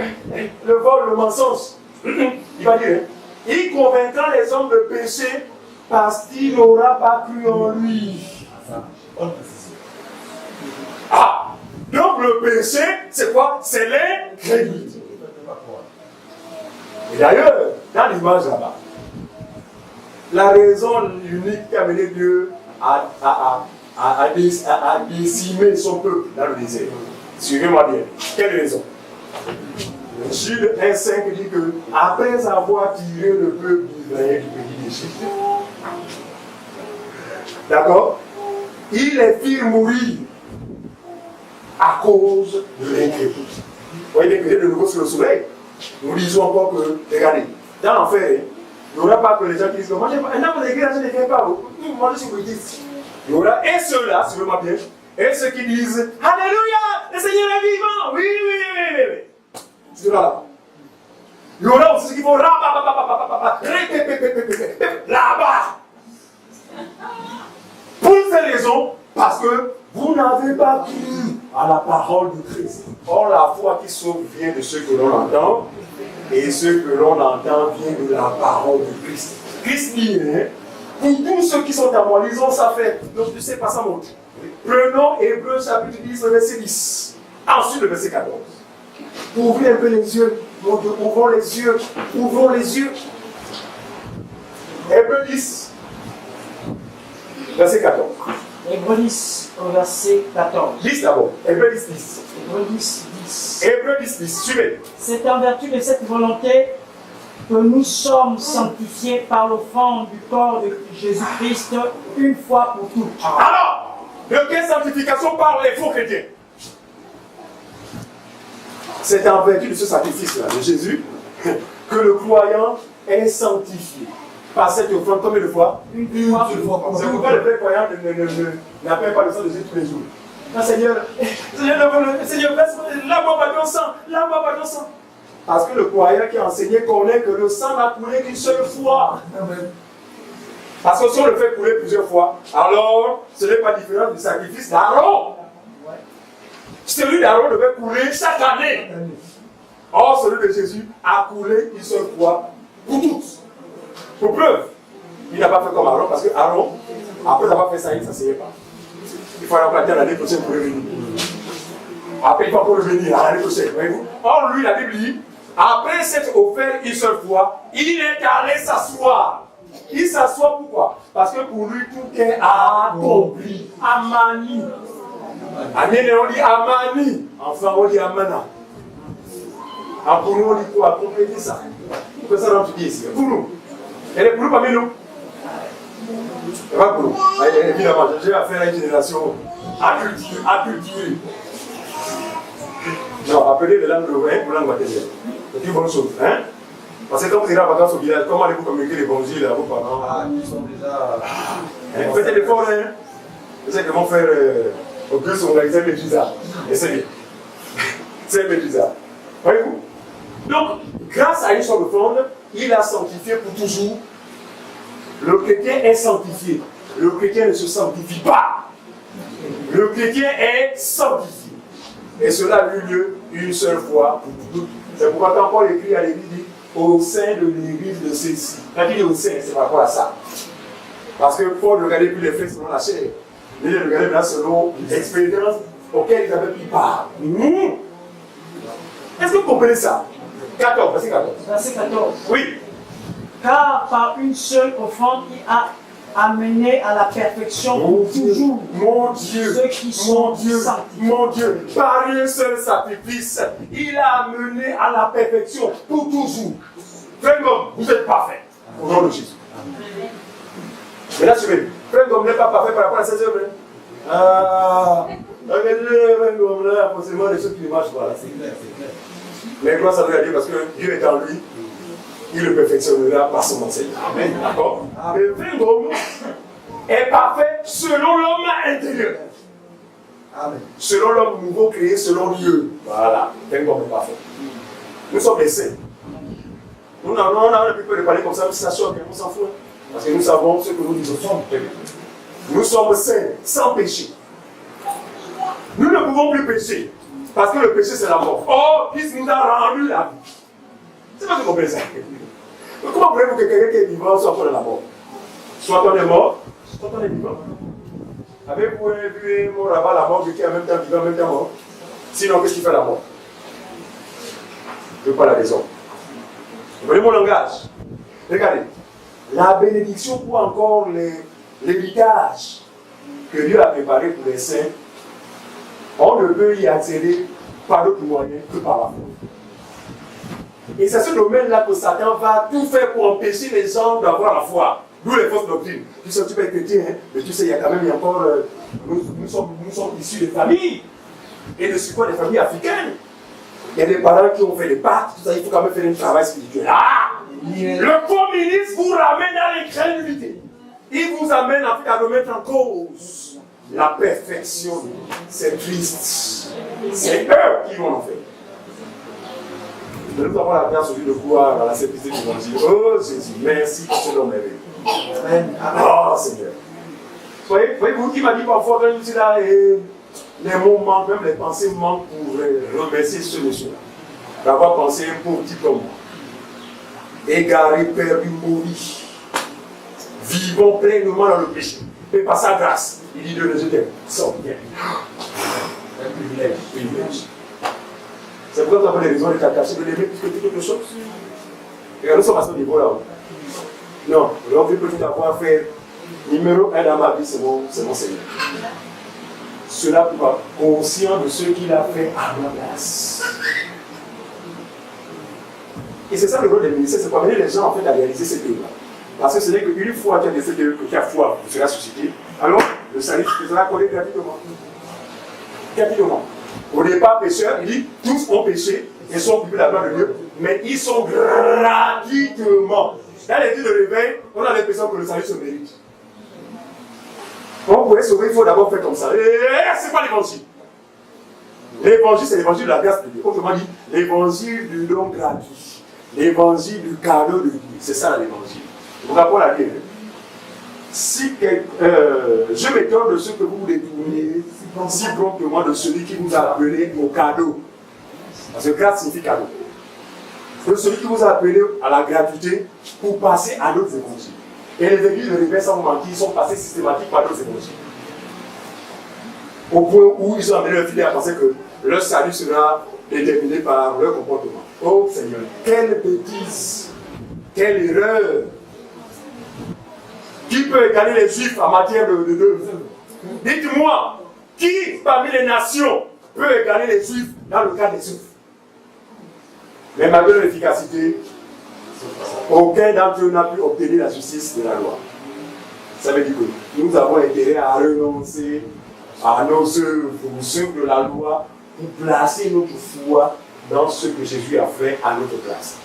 le vol, le mensonge. Il va dire, il convaincra les hommes de péché parce qu'il n'aura pas cru en lui. Ah, donc le péché, c'est quoi? C'est l'incrédulité. Et d'ailleurs, dans l'image là-bas, la raison unique qui a mené Dieu à décimer son peuple dans le désert. Suivez-moi bien. Quelle raison? Jude 1,5 dit que après avoir tiré le peuple d'Israël du pays d'Égypte, d'accord, il les fit mourir à cause de l'incrédulité. Vous voyez bien que de nouveau sur le soleil. Nous disons encore que, regardez, dans l'enfer, il n'y aura pas que les gens qui disent que moi, je ne viens pas. Moi, je suis bouddhiste. Il y aura et ceux-là, suivez-moi bien, et ceux qui disent Alléluia, le Seigneur est vivant. Oui, oui, oui, oui, oui. C'est là. Il y aura aussi ceux qui vont là-bas. Pour ces raisons, parce que vous n'avez pas cru à la parole de Christ. Or, la foi qui sauve vient de ce que l'on entend, et ce que l'on entend vient de la parole de Christ. Christ dit, hein, pour tous ceux qui sont à moi, lisons ça fait. Donc, tu sais pas ça monte. Prenons Hébreux chapitre 10, le verset 10. Ensuite, le verset 14. Ouvrez un peu les yeux. Mon Dieu, ouvrons les yeux. Ouvrons les yeux. Hébreux 10, verset 14. Hébreux 10, au verset 14. 10 d'abord. Hébreux 10, 10. Hébreux 10, 10. Hébreux 10, 10. Suivez. C'est en vertu de cette volonté que nous sommes sanctifiés par l'offrande du corps de Jésus-Christ une fois pour toutes. Alors, de quelle sanctification parlent les faux chrétiens? C'est en vertu de ce sacrifice-là de Jésus que le croyant est sanctifié. Par cette offrande, combien de fois? Une fois. C'est pourquoi le vrai croyant n'appelle pas le sang de Jésus tous les jours. Non, Seigneur, lave-moi par ton sang, lave-moi par ton sang. Parce que le croyant qui a enseigné connaît que le sang n'a coulé qu'une seule fois. Parce que si on le fait couler plusieurs fois, alors ce n'est pas différent du sacrifice d'Aaron. Celui d'Aaron devait couler chaque année. Or, celui de Jésus a coulé une seule fois pour toutes. Pour preuve, il n'a pas fait comme Aaron parce que Aaron, après avoir fait ça, il ne s'asseyait pas. Il faut aller l'année prochaine pour revenir. Après, il faut encore revenir l'année prochaine. Voyez-vous? Or, lui, la Bible dit, après s'être offert une seule fois, il est allé s'asseoir. Il s'assoit pourquoi? Parce que pour lui, tout est accompli. Amani. Amani, on dit Amani. Enfin, on dit Amana. Pour nous, on dit quoi? Compléter ça. Pourquoi ça, tu dis ici? Pour nous. Elle est pour nous parmi nous. Elle va pour nous. Évidemment, j'ai affaire à une génération acculturée. Non, appelez les langues de pour langue matérielle. C'est une bonne chose. Hein? Parce que quand vous irez en vacances au village, comment allez-vous communiquer les bonjours à vos parents? Ils sont déjà. Faites des efforts, hein? Je sais qu'ils vont faire au plus organiser les visas. Et c'est bien. C'est les visas. Voyez-vous? Donc, grâce à une seule offrande, il a sanctifié pour toujours. Le chrétien est sanctifié. Le chrétien ne se sanctifie pas. Le chrétien est sanctifié. Et cela a eu lieu une seule fois pour toutes. C'est pourquoi quand Paul écrit à l'église, il dit au sein de l'église de celle-ci. Quand il dit au sein, c'est par rapport à ça. Parce que Paul ne regardait plus les faits selon la chair. Il les regardait maintenant selon l'expérience auquel ils avaient pris part. Est-ce que vous comprenez ça? 14, verset 14. Verset 14. Oui. Car par une seule offrande, il a amener à la perfection pour toujours Mon Dieu, ceux qui sont sanctifiés. mon Dieu, par un seul sacrifice, il a amené à la perfection pour toujours. Frère Gom, vous êtes parfait. Au nom de Jésus. Mais là, tu veux, frère Gom n'est pas parfait par rapport à ses œuvres. Ah, frère Gom, là, forcément, les choses qui ne marchent pas. C'est clair, c'est clair. Mais grâce à Dieu, parce que Dieu est en lui, il le perfectionnera par son enseignement. Amen. D'accord? Le frère Gom est parfait selon l'homme intérieur. Amen. Selon l'homme nouveau créé, selon Dieu. Voilà. Le frère Gom est parfait. Nous sommes des saints. On a plus peur de parler comme ça, mais ça choque, on s'en fout. Parce que nous savons ce que nous disons. Nous sommes saints, sans péché. Nous ne pouvons plus pécher. Parce que le péché, c'est la mort. Oh, Christ nous a rendu la vie. C'est pas ce qu'on peut ça. Comment voulez-vous que quelqu'un qui est vivant soit encore dans la mort? Soit on est mort, soit on est vivant. Avez-vous vu mon rabat la mort qui est en même temps vivant, en même temps mort? Sinon, qu'est-ce qui fait la mort? Je ne veux pas la raison. Vous voyez mon langage? Regardez. La bénédiction ou encore l'héritage que Dieu a préparé pour les saints, on ne peut y accéder par d'autres moyens que par la foi. Et c'est ce domaine-là que Satan va tout faire pour empêcher les gens d'avoir la foi. D'où les fausses doctrines. Tu sais, tu peux être chrétien, hein, mais tu sais, il y a quand même encore. Nous sommes issus de familles. Et de support des familles africaines. Il y a des parents qui ont fait des pactes, tout ça, il faut quand même faire un travail spirituel. Ah! Le communisme vous ramène à l'incrédulité. Il vous amène en fait à remettre en cause la perfection. C'est triste. C'est eux qui vont en faire. Nous avons la grâce de croire à la simplicité du l'évangile. Oh Jésus, merci pour ce nom merveilleux. Amen. Oh Seigneur. Voyez-vous qui m'a dit parfois quand je suis là et les mots manquent, même les pensées manquent pour remercier ce monsieur-là. D'avoir pensé un pauvre type comme moi. Égaré, perdu, maudit. Vivons pleinement dans le péché. Mais par sa grâce, il dit de nous aider. Sors bien. Un privilège. C'est pourquoi nous avons des raisons de t'attacher, de l'aimer plus que toute autre chose. Et nous sommes à ce niveau-là. Non, on veut peut-être avoir fait numéro 1 dans ma vie, c'est mon Seigneur. Cela pour être conscient de ce qu'il a fait à ma place. Et c'est ça le rôle des ministères, c'est pour amener les gens en fait à réaliser ces choses-là. Parce que ce n'est qu'une fois qu'il y a décidé que tu as foi, tu seras suscité, alors le salut te sera accordé gratuitement. Gratuitement. Au départ, pécheurs, il dit tous ont péché et sont privés de la gloire de Dieu, mais ils sont gratuitement. Dans les de réveil, on a l'impression que le salut se mérite. Pour pouvoir sauver, il faut d'abord faire comme ça. Et c'est pas l'évangile. L'évangile, c'est l'évangile de la grâce de Dieu. Autrement dit, l'évangile du don gratuit. L'évangile du cadeau de Dieu. C'est ça l'évangile. Vous rappelez la Bible. Si je m'étonne de ce que vous détournez si promptement de celui qui vous a appelé au cadeau. Parce que grâce signifie cadeau. De celui qui vous a appelé à la gratuité pour passer à d'autres évangiles. Et les églises de réveil sans mentir sont passées systématiquement par d'autres évangiles. Au point où ils ont amené leur fidèle à penser que leur salut sera déterminé par leur comportement. Oh Seigneur, quelle bêtise, quelle erreur. Qui peut égaler les Juifs en matière de dites-moi, qui parmi les nations peut égaler les Juifs dans le cas des Juifs? Mais malgré l'efficacité, aucun d'entre eux n'a pu obtenir la justice de la loi. Ça veut dire que nous avons intérêt à renoncer à nos œuvres, aux œuvres de la loi, pour placer notre foi dans ce que Jésus a fait à notre place.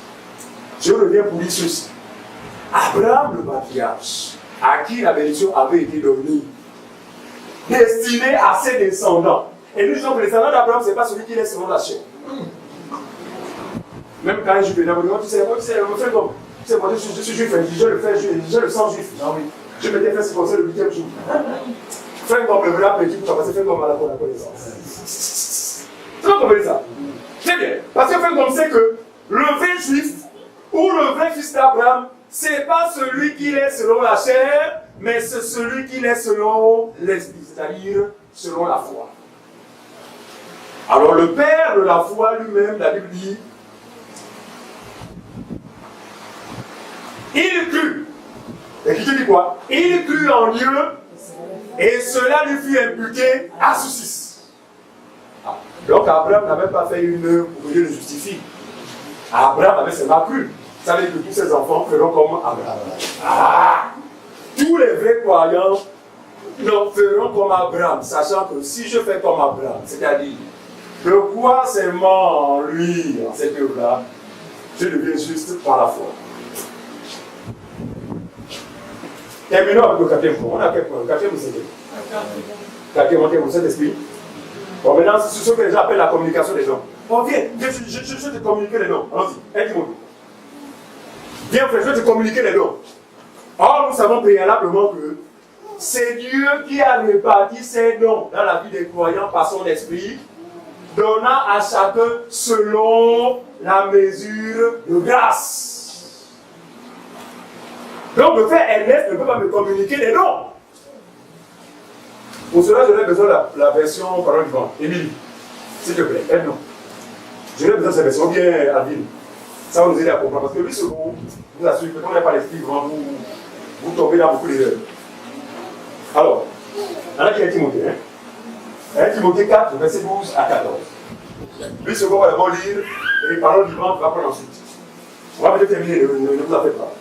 Je reviens pour dire ceci. Abraham le patriarche, à qui la bénédiction avait été donnée, destiné à ses descendants. Et nous disons que les descendants d'Abraham, ce n'est pas celui qui est selon la chair. Même quand un juif est là, tu sais, moi, je suis juif, je le sens juif. Non, oui. Je m'étais fait circoncire le 8e jour. Frère Gom, le vrai petit, tu vas passer Frère Gom à la connaissance. Tu vas comprendre ça? Très bien. Parce que Frère Gom sait que le vrai juif ou le vrai fils d'Abraham, ce n'est pas celui qui est selon la chair, mais c'est celui qui est selon l'esprit, c'est-à-dire selon la foi. Alors le père de la foi lui-même, la Bible dit, il crut Et qui te dit quoi? Il crut en Dieu et cela lui fut imputé à justice. Ah. Donc Abraham n'avait pas fait une œuvre pour que Dieu le justifie. Abraham avait seulement cru. Ça veut dire que tous ses enfants feront comme Abraham. Ah. Tous les vrais croyants feront comme Abraham, sachant que si je fais comme Abraham, c'est-à-dire de croire seulement en lui, en cette œuvre-là, je deviens juste par la foi. Terminons avec le quatrième point. On a quel point? Le quatrième ou le cinquième? Quatrième, on Saint-Esprit. Bon, maintenant, c'est ce que les gens appellent la communication des dons. Bon, viens, je vais te communiquer les dons. Allons-y, dis-moi. Viens, frère, je vais te communiquer les dons. Or, nous savons préalablement que c'est Dieu qui a réparti ces dons dans la vie des croyants par son esprit, donnant à chacun selon la mesure de grâce. Donc, le frère Ernest ne peut pas me communiquer les dons. Pour cela, j'aurais besoin de la version parole vivante. Émilie, s'il te plaît, aide-nous. J'aurais besoin de cette version, bien Alvin. Ça va nous aider à comprendre. Parce que lui, ce mot, vous assure que quand on n'a pas l'esprit, vous tombez dans beaucoup d'erreurs. Alors, il y en a qui est Timothée. 1 Timothée 4, verset 12 à 14. Lui, ce mot, on va d'abord lire, et les paroles vivantes, on va prendre ensuite. On va peut-être terminer, ne vous en faites pas.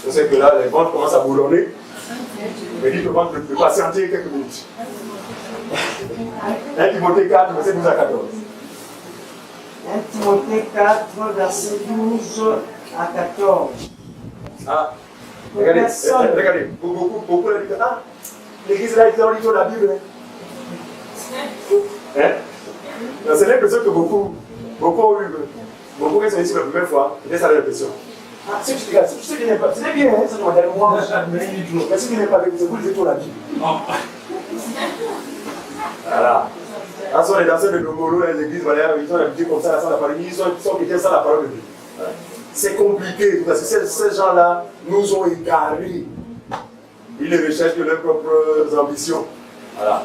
Je sais que là, les ventes commencent à boulonner. Mais dites aux ventes de patienter quelques minutes. 1 Timothée 4, verset 12 à 14. 1 Timothée 4, verset 12 à 14. Ah, regardez, beaucoup la disent, ah, l'église là, ils ont lu la Bible. Hein? C'est l'impression que beaucoup ont eu. Beaucoup qui sont ici pour la première fois, et ça a l'impression. Ah, c'est ce qui n'est pas. C'est bien, hein, ça doit être moi, mais ce qui n'est pas avec vous, vous lisez tout la Bible. Voilà. Quand on est dans de Lomolo, les églises, voilà, ils ont l'habitude comme ça, sans la parole. Ils sont quittés sans la parole de Dieu. Voilà. C'est compliqué, parce que ces gens-là nous ont égarés. Ils ne recherchent que leurs propres ambitions. Voilà.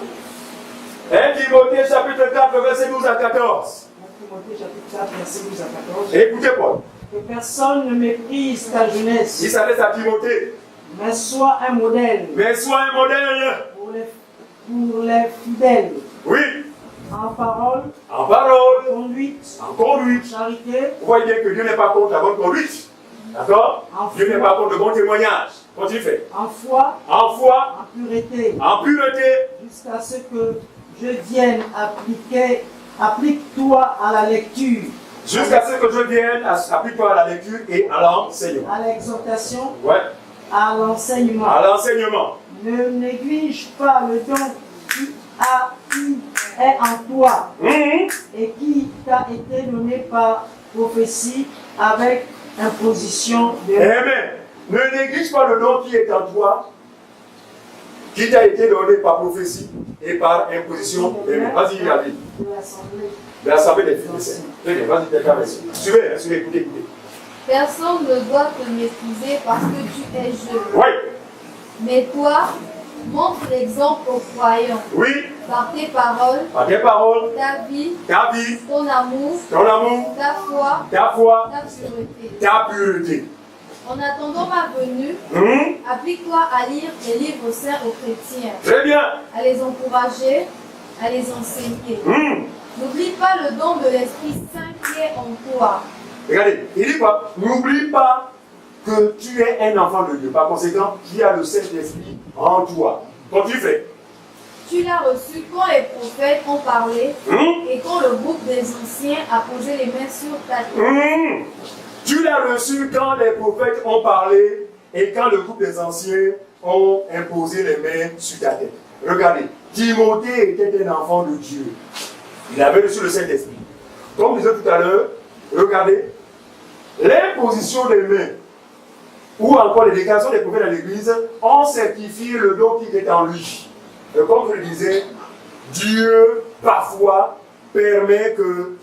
1 Timothée chapitre 4, verset 12 à 14. 1 Timothée chapitre 4, verset 12 à 14. Écoutez Paul. Que personne ne méprise ta jeunesse. Il s'adresse à Timothée. Mais sois un modèle. Mais sois un modèle. Pour les fidèles. Oui. En parole. En parole. En conduite. En conduite. En charité. Vous voyez bien que Dieu n'est pas contre la bonne conduite. D'accord? Dieu n'est pas contre le bon témoignage. Continue fait. En foi. En foi. En pureté. En pureté. Jusqu'à ce que je vienne applique-toi à la lecture. Jusqu'à ce que je vienne, applique-toi à la lecture et à l'enseignement. À l'exhortation. Ouais. À l'enseignement. À l'enseignement. Ne néglige pas le don qui est en toi et qui t'a été donné par prophétie avec imposition de... Amen. Ne néglige pas le don qui est en toi, qui t'a été donné par prophétie et par imposition de... Vas-y, David. De l'Assemblée des fils de Saint. Très bien, vas-y, t'es là. Suivez, écoutez. Personne ne doit te mépriser parce que tu es jeune. Oui. Mais toi, montre l'exemple aux croyants. Oui. Par tes paroles. Par tes paroles. Ta vie. Ta vie. Ton amour. Ton amour. Ta foi. Ta foi. Ta pureté. Ta pureté. En attendant ma venue, applique-toi à lire les livres saints aux chrétiens. Très bien. À les encourager, à les enseigner. N'oublie pas le don de l'Esprit Saint qui est en toi. Regardez, il dit quoi? N'oublie pas que tu es un enfant de Dieu. Par conséquent, qui a le Saint-Esprit en toi. Quand tu fais. Tu l'as reçu quand les prophètes ont parlé et quand le groupe des anciens a posé les mains sur ta tête. Tu l'as reçu quand les prophètes ont parlé et quand le groupe des anciens ont imposé les mains sur ta tête. Regardez, Timothée était un enfant de Dieu. Il avait reçu le Saint-Esprit. Comme je disais tout à l'heure, regardez, l'imposition des mains ou encore les déclarations des prophètes dans l'Église ont certifié le don qui est en lui. Et comme je le disais, Dieu, parfois, permet que,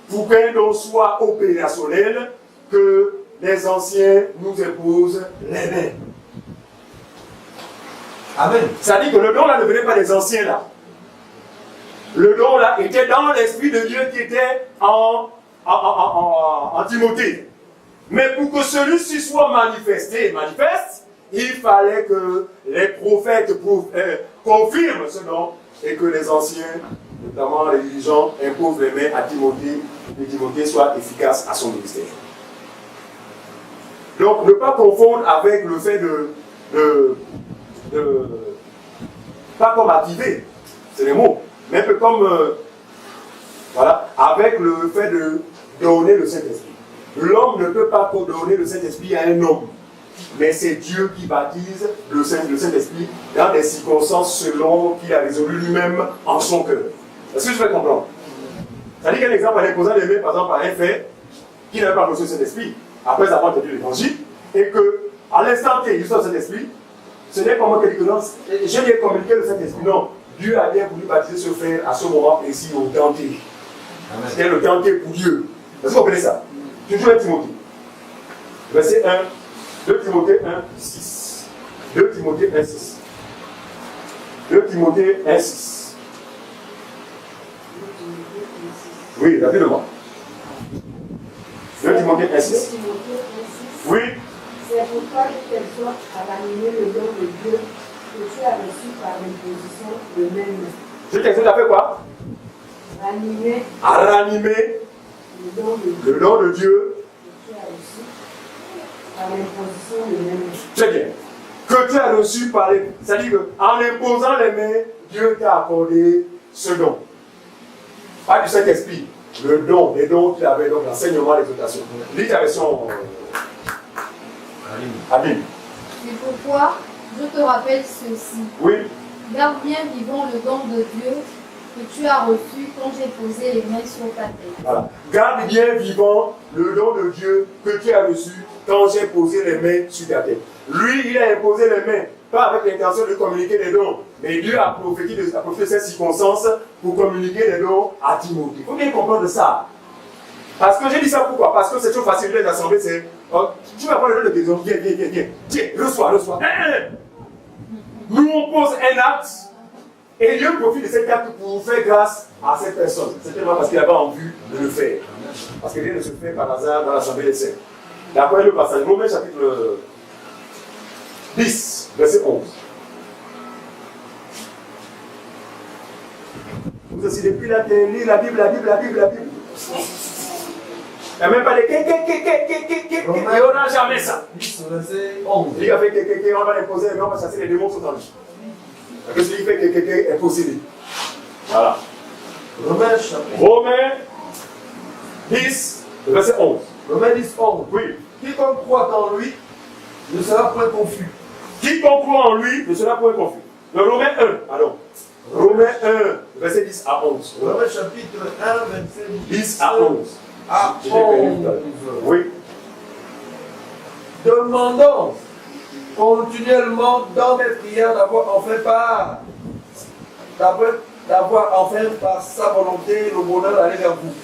pour qu'un don soit opérationnel, que les anciens nous imposent les mains. Amen. Ça dit que le don là ne venait pas des anciens là. Le don là était dans l'Esprit de Dieu qui était en Timothée. Mais pour que celui-ci soit manifeste, il fallait que les prophètes confirment ce don et que les anciens, notamment les dirigeants, imposent les mains à Timothée et Timothée soit efficace à son ministère. Donc, ne pas confondre avec le fait pas comme activer, c'est les mots, mais un peu comme, voilà, avec le fait de donner le Saint-Esprit. L'homme ne peut pas donner le Saint-Esprit à un homme, mais c'est Dieu qui baptise le Saint-Esprit dans des circonstances selon qu'il a résolu lui-même en son cœur. Est-ce que je fais comprendre? C'est-à-dire qu'un exemple, en imposant les mains, par exemple, à un fait qui n'avait pas reçu le Saint-Esprit, après avoir entendu l'évangile, et que, à l'instant T, il reçoit le Saint-Esprit, ce n'est pas moi qui dis que non, je viens communiquer le Saint-Esprit. Non, Dieu a bien voulu baptiser ce frère à ce moment précis au temps T. C'était le temps T pour Dieu. Est-ce que vous comprenez ça? Toujours 1 Timothée. Verset 1, 2 Timothée 1, 6. 2 Timothée 1, 6. 2 Timothée 1, 6. Oui, rapidement. 2 Timothée 1, 6. Oui. C'est pourquoi qu'elle soit à ranimer le don de Dieu que tu as reçu par l'imposition de même. Ce texte a fait quoi? Ranimer. À ranimer le don de Dieu Que tu as reçu par l'imposition de même. Très bien. Que tu as reçu par les... C'est-à-dire qu'en imposant les mains, Dieu t'a accordé ce don. Pas du Saint-Esprit. Le don, les dons qu'il avait, donc l'enseignement, l'exhortation. Lis ta version... Amen. C'est pourquoi je te rappelle ceci. Oui. Garde bien vivant le don de Dieu que tu as reçu quand j'ai posé les mains sur ta tête. Voilà. Garde bien vivant le don de Dieu que tu as reçu quand j'ai posé les mains sur ta tête. Lui, il a imposé les mains, pas avec l'intention de communiquer les dons, mais Dieu a profité de ces circonstances pour communiquer les dons à Timothée. Il faut bien comprendre ça. Parce que j'ai dit ça pourquoi? Parce que c'est toujours facile les assemblées, c'est tu vas prendre le don de Dieu, viens, tiens, reçois. Nous on pose un acte et Dieu profite de cet acte pour faire grâce à cette personne. C'est tellement parce qu'il avait envie de le faire. Parce que rien ne se fait par hasard dans l'assemblée des saints. D'après le passage, Romains chapitre 10, verset 11. Vous aussi, depuis la télé, la Bible. Il n'y a même pas de et on n'a jamais ça. Il a fait on va l'imposer, mais on va chasser les démons qui sont en lui. Parce que celui qui fait est possédé. Voilà. Romains 10, verset 11. Romains 10, 11. Oui. Quiconque croit en lui ne sera point confus. Quiconque croit en lui ne sera point confus. Le Romains 1, alors. Romains 1, verset 10 à 11. Romains chapitre 1, verset 10 à 11. À 11. Oui. Demandons continuellement dans mes prières d'avoir enfin par sa volonté le bonheur d'aller vers vous.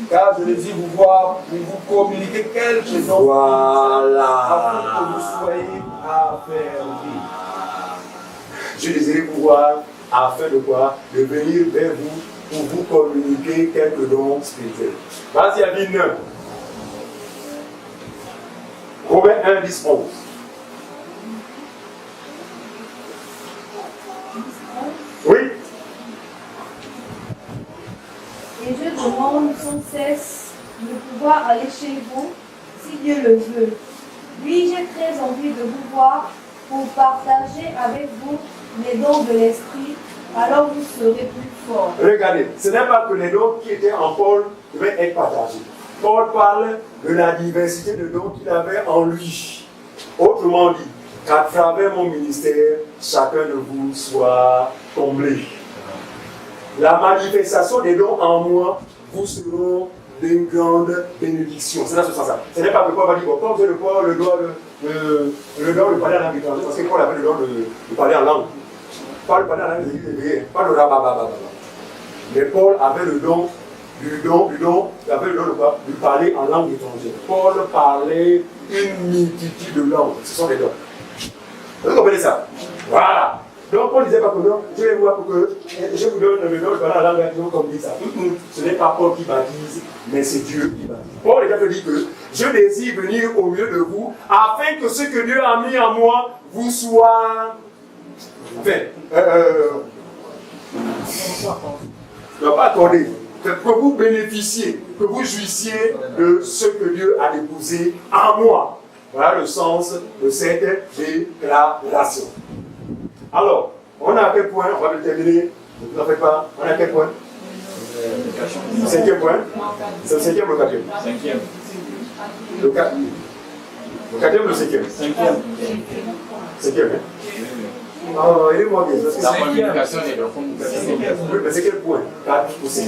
Car je le dis vous voir, pour vous communiquer quelque chose afin que vous soyez affermis. Je désirais pouvoir, afin de quoi? De venir vers vous pour vous communiquer quelques dons spirituels. Vas-y, Abine. Romains 1, 10, 11. Oui. Et je demande sans cesse de pouvoir aller chez vous, si Dieu le veut. Oui, j'ai très envie de vous voir pour partager avec vous les dons de l'esprit, alors vous serez plus forts. Regardez, ce n'est pas que les dons qui étaient en Paul devaient être partagés. Paul parle de la diversité de dons qu'il avait en lui. Autrement dit, qu'à travers mon ministère, chacun de vous soit comblé. La manifestation des dons en moi vous seront d'une grande bénédiction. C'est dans ce sens-là. Ce n'est pas que Paul va dire, bon, comme j'ai le don de parler en langue étrangère, parce que Paul avait le don de parler en langue. Pas le parler en langue étrangère, pas le rabababa. Mais Paul avait le don de parler en langue étrangère. Paul parlait une multitude de langues. Ce sont les dons. Vous comprenez ça? Voilà. Donc Paul ne disait pas que non, je vais voir pour que je vous donne le don de parler en langue étrangère comme dit ça. Ce n'est pas Paul qui baptise, mais c'est Dieu qui baptise. Paul est dit que je désire venir au milieu de vous, afin que ce que Dieu a mis en moi vous soit fait. Ne pas accordé. Que vous bénéficiez, que vous jouissiez de ce que Dieu a déposé en moi. Voilà le sens de cette déclaration. Alors, on a à quel point, on va le terminer, ne vous en faites pas, on a à quel point? Le 5e point. C'est le 5e ou le 4e? 5e. Le 4e. Le 4e ou le 5e? 5e. 5e, hein? Oh, aidez-moi bien. La communication et la communication. Oui, mais c'est quel point? 4 ou 5?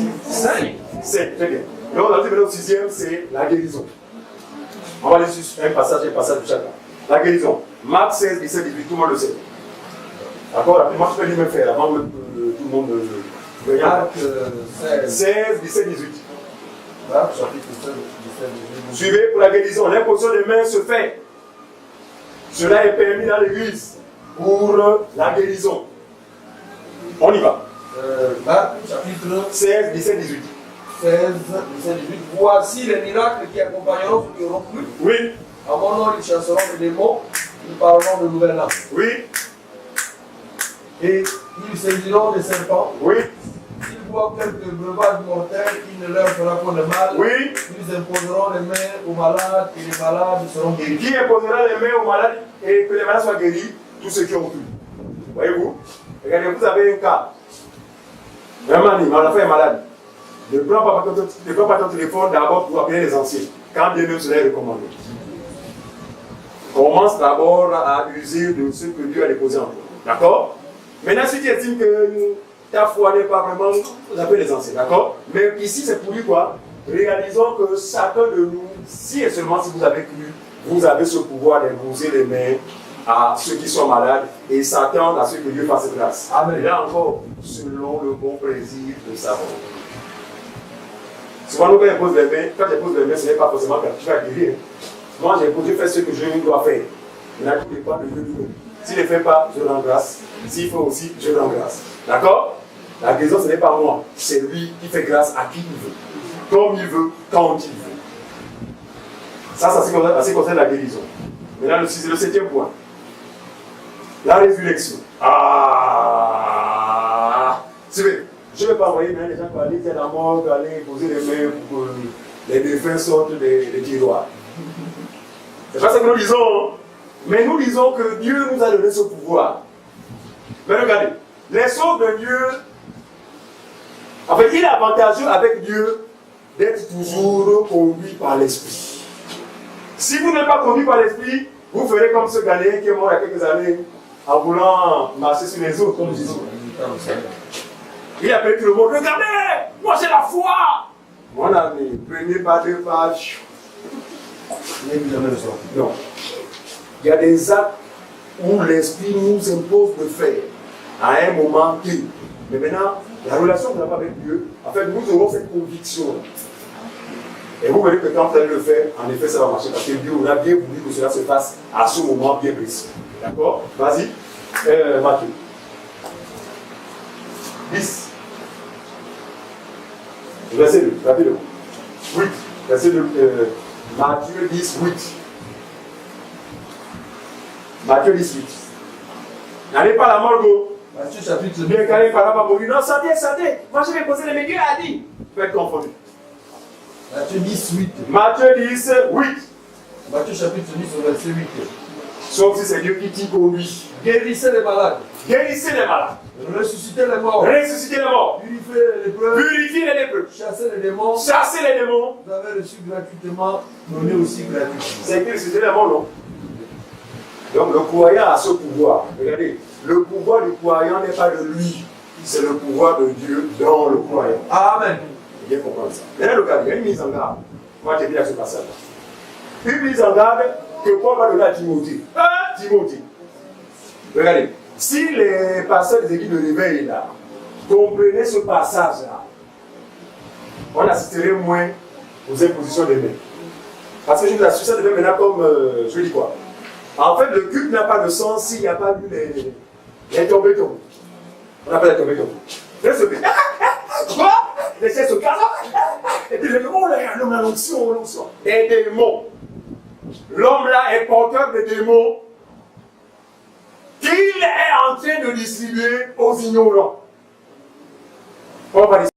5, très bien. Donc, on a dit maintenant au 6e, c'est la guérison. On va aller sur un passage de chacun. La guérison. Marc 16, 17, 18, tout le monde le sait. D'accord? Rapidement, je peux lui-même faire avant que tout le monde le Marc 16, 17, 18. Marc chapitre 16, 17, 18. Suivez pour la guérison. L'imposition des mains se fait. Cela est permis dans l'église pour la guérison. On y va. Marc chapitre 16, 17, 18. 16, 17, 18. Voici les miracles qui accompagneront ceux qui auront cru. Oui. À mon nom, ils chasseront les démons, ils parleront de nouvelles langues. Oui. Et ils saisiront des serpents. Oui. S'ils voient quelques breuvages mortels, il ne leur fera pas de mal. Oui. Ils imposeront les mains aux malades et les malades seront Et guéris. qui imposera les mains aux malades et que les malades soient guéris, tous ceux qui ont cru. Voyez-vous? Regardez, vous avez un cas. Vraiment, l'enfant est malade. Ne prends pas ton téléphone d'abord pour appeler les anciens, quand bien même cela est recommandé. Commence d'abord à user de ce que Dieu a déposé en toi. D'accord? Maintenant, si tu estimes que ta foi n'est pas vraiment, vous appelez les anciens. D'accord? Mais ici, c'est pour lui quoi? Réalisons que chacun de nous, si et seulement si vous avez cru, vous avez ce pouvoir d'imposer les mains à ceux qui sont malades et s'attendre à ce que Dieu fasse grâce. Amen. Et là encore, selon le bon plaisir de sa volonté. Souvent, nous, quand j'impose les mains, ce n'est pas forcément que tu vas guérir. Moi, je fais ce que je dois faire. Il n'a tout dépend de Dieu lui-même. S'il ne le fait pas, je rends grâce. S'il fait aussi, je rends grâce. D'accord? La guérison, ce n'est pas moi. C'est lui qui fait grâce à qui il veut. Comme il veut, quand il veut. Ça c'est concerne la guérison. Maintenant, le 7e point. La résurrection. Suivez. Je ne vais pas envoyer les gens pour aller à la mort, pour aller poser les mains pour que les défunts sortent des tiroirs. C'est pas ce que nous disons. Hein? Mais nous disons que Dieu nous a donné ce pouvoir. Mais regardez, les choses de Dieu, en fait, il est avantageux avec Dieu d'être toujours conduit par l'Esprit. Si vous n'êtes pas conduit par l'Esprit, vous ferez comme ce Ghanéen qui est mort il y a quelques années en voulant marcher sur les eaux, comme Jésus. Il a appelé tout le monde, regardez, moi j'ai la foi. Mon ami, prenez pas deux pages. Non. Il y a des actes où l'Esprit nous impose de faire à un moment clé. Mais maintenant, la relation qu'on n'a pas avec Dieu, en fait, nous aurons cette conviction. Et vous verrez que quand vous allez le faire, en effet, ça va marcher parce que Dieu, on a bien voulu que cela se fasse à ce moment bien précis. D'accord? Vas-y, Matthieu. 10. Verset 2, rapidement. 8. Verset 2. Matthieu 10, 8. Matthieu 10, 8. N'allez pas à la morgue. Matthieu chapitre 2. Bien calé par là, pas mourir. Non, sortez. Moi, je vais poser les médias à dire. Faites confondu. Matthieu 10, 8. Matthieu 10, 8. Matthieu chapitre 10, verset 8. Sauf si c'est Dieu qui dit pour lui. Guérissez les malades. Guérissez les malades. Ressuscitez les morts. Ressuscitez les morts. Purifiez les lépreux. Purifiez les lépreux. Chassez les démons. Chassez les démons. Vous avez reçu gratuitement, donné aussi gratuitement. C'est écrit ressusciter les morts, non? Donc le croyant a ce pouvoir. Regardez, le pouvoir du croyant n'est pas de lui. C'est le pouvoir de Dieu dans le croyant. Amen. Vous bien comprendre ça. Maintenant, le cas, il y a une mise en garde. Moi, j'ai dit à ce passage. Une mise en garde que Paul va donner à Timothée. Timothée. Regardez, si les pasteurs des églises de réveil là comprenaient ce passage-là, on assisterait moins aux impositions des mains. Parce que je vous assure, ça devient maintenant comme, je dis quoi? En fait, le culte n'a pas de sens s'il n'y a pas eu les tombés-tombés. On appelle les tombés-tombés. Quoi? Les chaises se cassent. Et puis les démons, l'onction. Des démons. l'homme-là est porteur de démons qu'il est en train de distribuer aux ignorants. On va